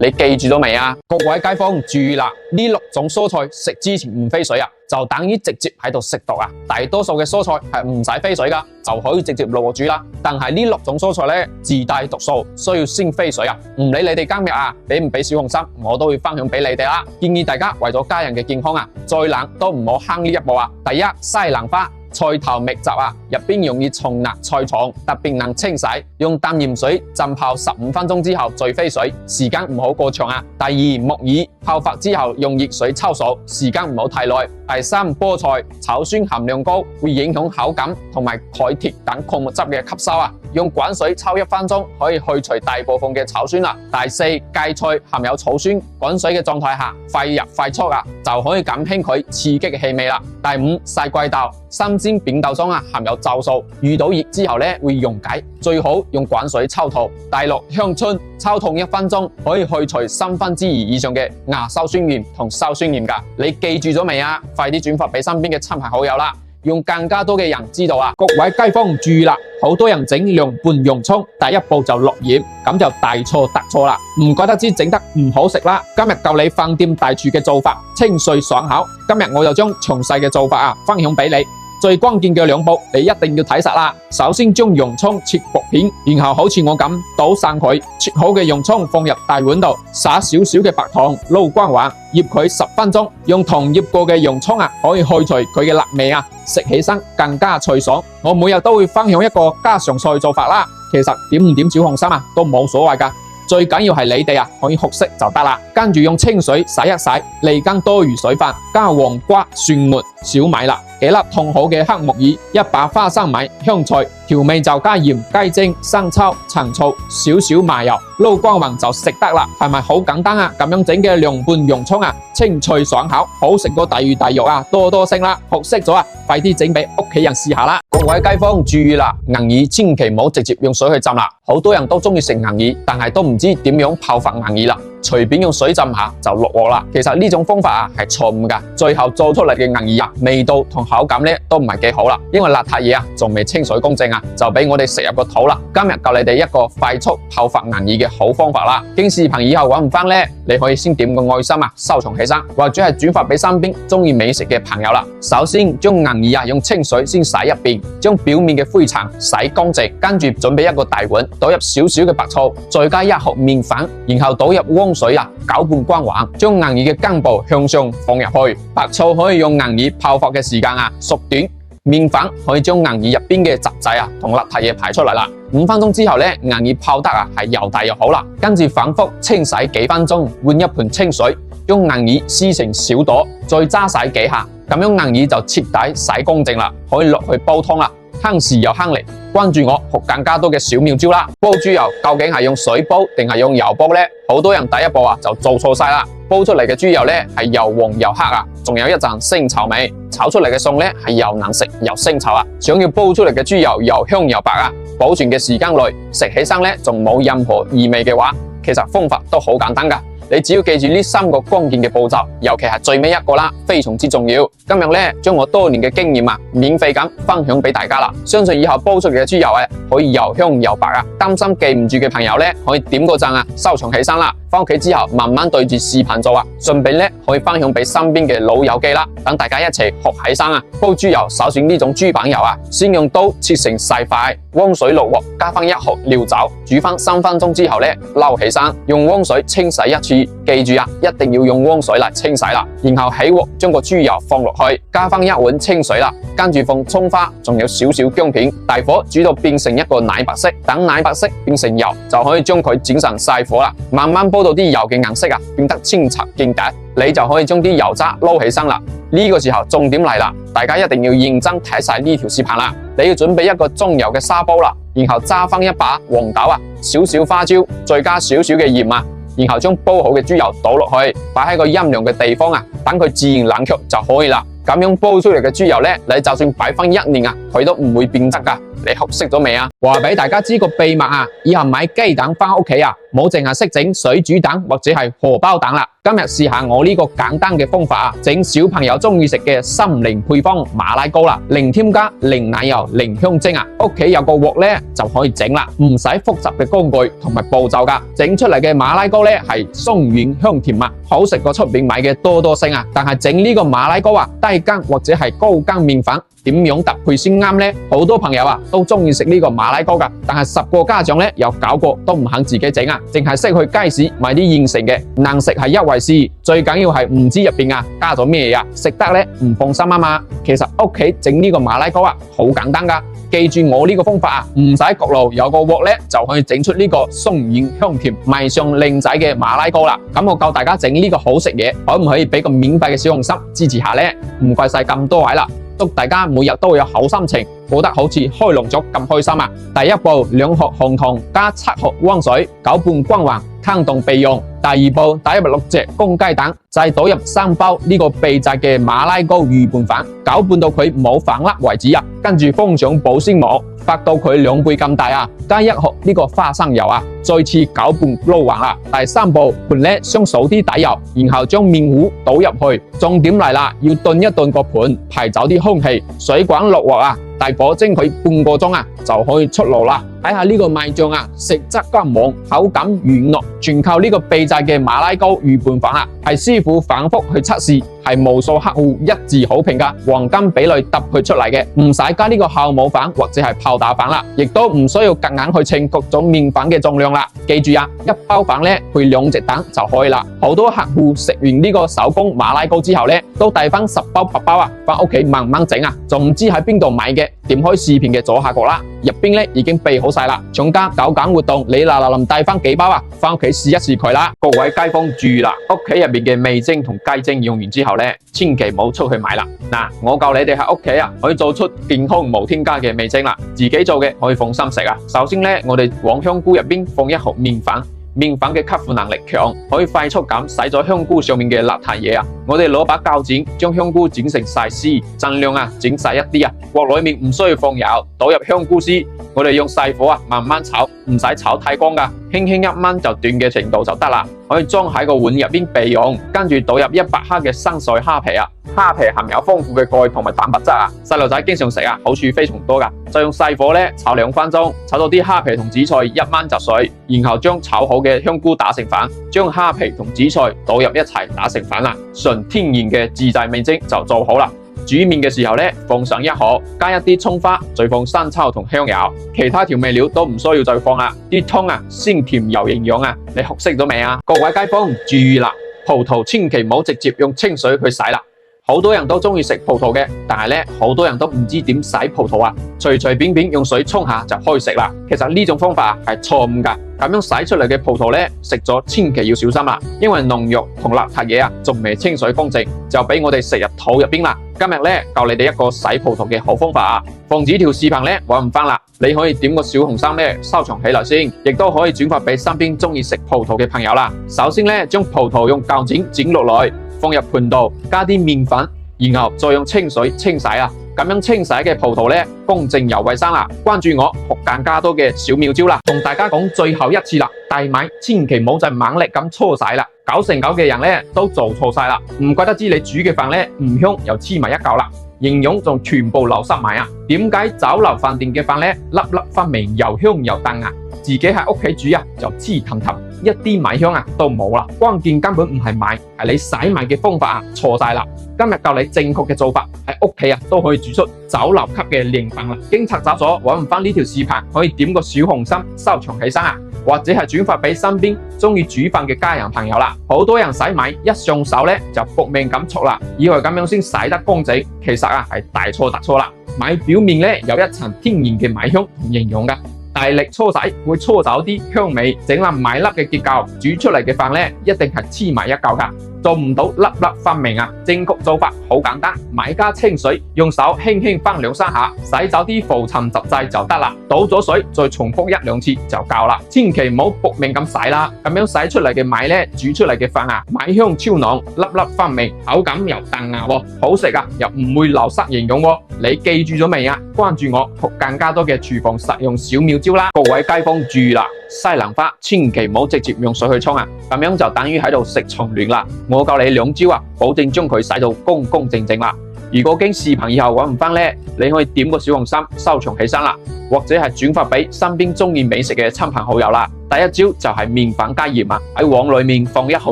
你記住咗未各位街坊注意啦，呢6種蔬菜食之前唔飛水就等於直接喺度食毒大多數嘅蔬菜係唔使飛水噶，就可以直接落鑊煮啦。但係呢6種蔬菜自帶毒素，需要先飛水唔理你哋今日俾唔俾小紅心，我都會分享俾你哋啦。建議大家為咗家人嘅健康再冷都唔好慳呢一步第一，西蘭花。菜頭密集入邊容易蟲壓菜蟲，特別能清洗，用淡鹽水浸泡15分鐘之後再飛水，時間唔好過長第二，木耳、泡發之後用熱水抽熟，時間唔好太耐。第三，菠菜草酸含量高，會影響口感同埋鈣鐵等礦物質嘅吸收啊。用滾水抽1分鐘可以去除大部分嘅草酸啦。第四，芥菜含有草酸，滾水嘅狀態下快入快出啊，就可以減輕佢刺激嘅氣味啦。第五，細貴豆，新鮮扁豆中啊含有酵素，遇到熱之後咧會溶解，最好用滾水抽透。第六，香椿抽燙1分鐘可以去除2/3以上嘅亞硝酸鹽同硝酸鹽㗎。你記住咗未啊？快啲轉發俾身邊嘅親朋好友啦，讓更加多嘅人知道啊！各位街坊注意啦，好多人整涼拌洋葱，第一步就落鹽，咁就大錯特錯啦！唔怪得知整得唔好食啦。今日教你飯店大廚嘅做法，清脆爽口。今日我就將詳細嘅做法分享俾你。最關鍵嘅2步，你一定要睇實啦。首先將洋葱切薄片，然後好似我咁搗散佢。切好嘅洋葱放入大碗度，撒少少嘅白糖，撈均勻，醃佢10分鐘。用糖醃過嘅洋葱可以去除佢嘅辣味食起身更加脆爽。我每日都會分享一個家常菜做法啦。其實點唔點小紅心都冇所謂㗎。最緊要係你哋可以學識就得啦。跟住用清水洗一洗，嚟羹多餘水分，加黃瓜、蒜末、小米啦，幾粒燙好嘅黑木耳，一把花生米、香菜，調味就加鹽、雞精、生抽、陳醋、少少麻油，撈均勻就食得啦。係咪好簡單啊？咁樣整嘅涼拌洋葱清脆爽口，好食過大魚大肉多多聲啦！學識咗快啲整俾屋企人試下啦！各位街坊注意啦，銀耳千祈唔好直接用水去浸啦。好多人都中意食銀耳，但係都唔知點樣泡發銀耳啦。隨便用水浸下就落鑊啦。其實呢種方法係錯誤㗎，最後做出嚟嘅銀耳味道同口感都唔係幾好啦，因為邋遢嘢仲未清水公正就俾我哋食入個肚啦。今日教你哋一個快速泡發銀耳嘅好方法啦。經視頻以後揾唔返咧，你可以先點個愛心收藏起身，或者係轉發俾身邊中意美食嘅朋友啦。首先將銀耳用清水先洗一遍，將表面嘅灰塵洗乾淨，跟住準備一個大碗，倒入少少嘅白醋，再加1盒麵粉，然後倒入溫水攪拌均勻，將銀耳嘅根部向上放入去。白醋可以用銀耳泡發嘅時間縮短，麵粉可以將銀耳入邊嘅雜質同邋遢嘢排出嚟啦。5分鐘之後咧，銀耳泡得係又大又好啦。跟住反覆清洗幾分鐘，換一盆清水，將銀耳撕成小朵，再揸洗幾下，咁樣銀耳就徹底洗乾淨啦，可以落去煲湯啦。慳時又慳力，關注我學更加多嘅小妙招啦！煲豬油究竟係用水煲定係用油煲呢？好多人第一步就做錯晒啦！煲出嚟嘅豬油係又黃又黑仲有一陣腥臭味，炒出嚟嘅餸係又難食又腥臭想要煲出嚟嘅豬油又香又白保存嘅時間內，食起身仲冇任何異味嘅話，其實方法都好簡單㗎。你只要記住呢3個關鍵嘅步驟，尤其係最尾一個啦，非常之重要。今日咧，將我多年嘅經驗免費咁分享俾大家啦。相信以後煲出嚟嘅豬油可以又香又白擔心記唔住嘅朋友咧，可以點個讚收藏起身啦。翻屋企之後慢慢對住視頻做順便咧可以分享俾身邊嘅老友記啦。等大家一齊學起身煲豬油首選呢種豬板油先用刀切成細塊，溫水落鑊，加翻1盒料酒，煮翻3分鐘之後咧撈起身，用溫水清洗一次。記住一定要用溫水嚟清洗啦。然後起鑊將個豬油放落去，加翻1碗清水啦，跟住放蔥花，仲有少少薑片，大火煮到變成一個奶白色。等奶白色變成油，就可以將佢轉成細火啦，慢慢煲到啲油嘅顏色變得清澈見底，你就可以將啲油渣撈起身啦。呢個時候重點嚟啦，大家一定要認真睇晒呢條視頻啦。你要準備一個中油嘅砂煲啦，然後揸翻一把黃豆少少花椒，再加少少嘅鹽然後將煲好嘅豬油倒落去，擺喺個陰涼嘅地方等佢自然冷卻就可以啦。咁樣煲出嚟嘅豬油咧，你就算擺翻1年佢都唔會變質噶。你學識咗未啊？話俾大家知個秘密以後買雞蛋翻屋企唔好淨係識整水煮蛋或者係荷包蛋啦。今日試下我呢個簡單嘅方法整小朋友中意食嘅心靈配方馬拉糕啦，零添加、零奶油、零香精屋企有個鑊咧就可以整啦，唔使複雜嘅工具同埋步驟噶。整出嚟嘅馬拉糕咧係鬆軟香甜好食過出邊買嘅多多聲但係整呢個馬拉糕低筋或者係高筋麵粉點樣搭配先啱呢？好多朋友都中意食呢個馬拉糕噶，但係10個家長咧有搞過都唔肯自己整淨係識去街市買啲現成嘅，難食係一回事，最緊要係唔知入邊加咗咩嘢食得咧唔放心嘛。其實屋企整呢個馬拉糕好簡單噶，記住我呢個方法啊，唔使焗爐，有個鑊咧就可以整出呢個鬆軟香甜、賣相靚仔嘅馬拉糕啦。咁我教大家整呢個好食嘢，可唔可以俾個免費嘅小紅心支持下呢？唔該晒咁多位啦，祝大家每日都有好心情，過得好似開籠粥咁開心啊！第一步，2盒紅糖加7盒溫水，攪拌均勻，攤凍備用。第二步，打入6隻公雞蛋，再倒入3包呢個秘製嘅馬拉糕預拌粉，攪拌到佢冇粉粒為止啊！跟住封上保鮮膜，發到佢2倍咁大啊！加1盒呢個花生油啊，再次攪拌撈勻啦。第3步，盤咧先掃啲底油，然後將麵糊倒入去。重點嚟啦，要燉一燉個盤，排走啲空氣。水滾落鑊啊！大火蒸佢半個鐘啊，就可以出爐啦。睇下呢個米醬啊，食質金黃，口感軟糯，全靠呢個秘製嘅馬拉糕預拌粉啊，係師傅反覆去測試，係無數客戶一致好評噶，黃金比例揼佢出嚟嘅，唔使加呢個酵母粉或者係泡打粉啦，亦都唔需要夾硬去稱各種麵粉嘅重量啦。記住啊，一包粉咧配2隻蛋就可以啦。好多客戶食完呢個手工馬拉糕之後咧，都帶翻10包8包啊，翻屋企慢慢整啊，仲唔知喺邊度買嘅？點開視頻嘅左下角啦，入邊咧已經備好晒啦。廠家搞緊活動，你嗱臨帶翻幾包啊，翻屋企試一試佢啦。各位街坊注意啦，屋企入邊嘅味精同雞精用完之後咧，千祈唔好出去買啦。嗱，我教你哋喺屋企啊，可以做出健康無添加嘅味精啦，自己做嘅可以放心食啊。首先咧，我哋往香菇入邊放1盒麵粉。麵粉嘅吸附能力強，可以快速咁洗咗香菇上面嘅邋遢嘢啊！我哋攞把鉸剪將香菇剪成細絲，盡量啊剪細一啲啊！鑊裏面唔需要放油，倒入香菇絲，我哋用細火啊慢慢炒，唔使炒太光噶，輕輕一燜就斷嘅程度就得啦。可以裝喺個碗入邊備用，跟住倒入100克嘅生水蝦皮啊！蝦皮含有豐富嘅鈣同埋蛋白質啊，細路仔經常食啊，好處非常多噶。再用細火咧炒2分鐘，炒到啲蝦皮同紫菜一燜就碎，然後將炒好嘅香菇打成粉，將蝦皮同紫菜倒入一齊打成粉啦，純天然嘅自製味精就做好啦。煮麵嘅時候咧，放上1盒，加一啲蔥花，再放生抽同香油，其他調味料都唔需要再放啦。啲湯啊，鮮甜有營養啊，你學識咗未啊？各位街坊注意啦，葡萄千祈唔好直接用清水去洗啦。好多人都中意食葡萄嘅，但係咧好多人都唔知點洗葡萄啊，隨隨便便用水沖下就可以食啦。其實呢種方法係錯誤噶，咁樣洗出嚟嘅葡萄咧，食咗千祈要小心啦，因為農藥同邋遢嘢啊，仲未清水乾淨，就俾我哋食入肚入邊啦。今日咧教你哋一個洗葡萄嘅好方法啊，防止條視頻咧搵唔翻啦，你可以點個小紅心咧收藏起來先，亦都可以轉發俾身邊中意食葡萄嘅朋友啦。首先咧將葡萄用鉸剪剪落來，放入盤度，加啲麵粉，然後再用清水清洗啊。咁樣清洗嘅葡萄咧，乾淨又衛生啦。關注我，學更加多嘅小妙招啦。同大家講最後一次啦，大米千祈唔好再猛力咁搓洗啦，9成9嘅人咧都做錯晒啦。唔怪得知你煮嘅飯咧唔香又黐埋一嚿啦，營養仲全部流失埋啊！點解酒樓飯店嘅飯咧粒粒分明又香又彈啊？自己喺屋企煮啊就黐氹氹，一啲米香啊都冇啦。關鍵根本唔係米，係你洗米嘅方法啊錯晒啦。今日教你正確嘅做法，喺屋企啊都可以煮出酒樓級嘅靚飯啦。經拆走咗搵唔翻呢條視頻，可以點個小紅心收藏起身啊，或者係轉發俾身邊中意煮飯嘅家人朋友啦。好多人洗米一上手咧就搏命咁搓啦，以為咁樣先洗得乾淨，其實啊係大錯特錯啦。米表面咧有一層天然嘅米香同營養噶。大力搓洗會搓走啲香味，整爛米粒嘅結構，煮出嚟嘅飯咧一定係黐埋一嚿噶，做唔到粒粒分明啊！正確做法好簡單，米加清水，用手輕輕翻2-3下，洗走啲浮沉雜質就得啦。倒咗水再重複1-2次就夠啦，千祈唔好搏命咁洗啦，咁樣洗出嚟嘅米咧，煮出嚟嘅飯啊，米香超濃，粒粒分明，口感又彈牙喎，好食啊，又唔會流失營養喎。你記住咗未啊？關注我，學更加多嘅廚房實用小妙招啦！各位街坊注意啦，西蘭花千祈唔好直接用水去沖啊，咁樣就等於喺度食蟲卵啦。我教你2招啊，保證將佢洗到乾乾淨淨啦。如果經視頻以後搵唔翻咧，你可以點個小紅心收藏起身啦，或者係轉發俾身邊中意美食嘅親朋好友啦。第一招就係麵粉加鹽啊，喺碗裏面放1盒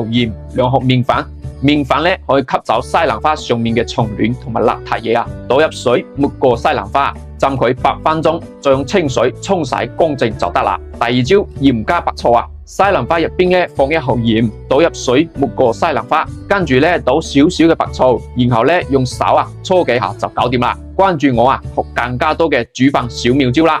鹽，2盒麵粉。麵粉咧可以吸走西蘭花上面嘅蟲卵同埋邋遢嘢啊，倒入水抹過西蘭花，浸佢8分鐘，再用清水沖洗乾淨就得啦。第二招鹽加白醋啊，西蘭花入邊咧放一毫鹽，倒入水沒過西蘭花，跟住咧倒少少嘅白醋，然後咧用手搓幾下就搞掂啦。關注我學更加多嘅煮飯小妙招啦！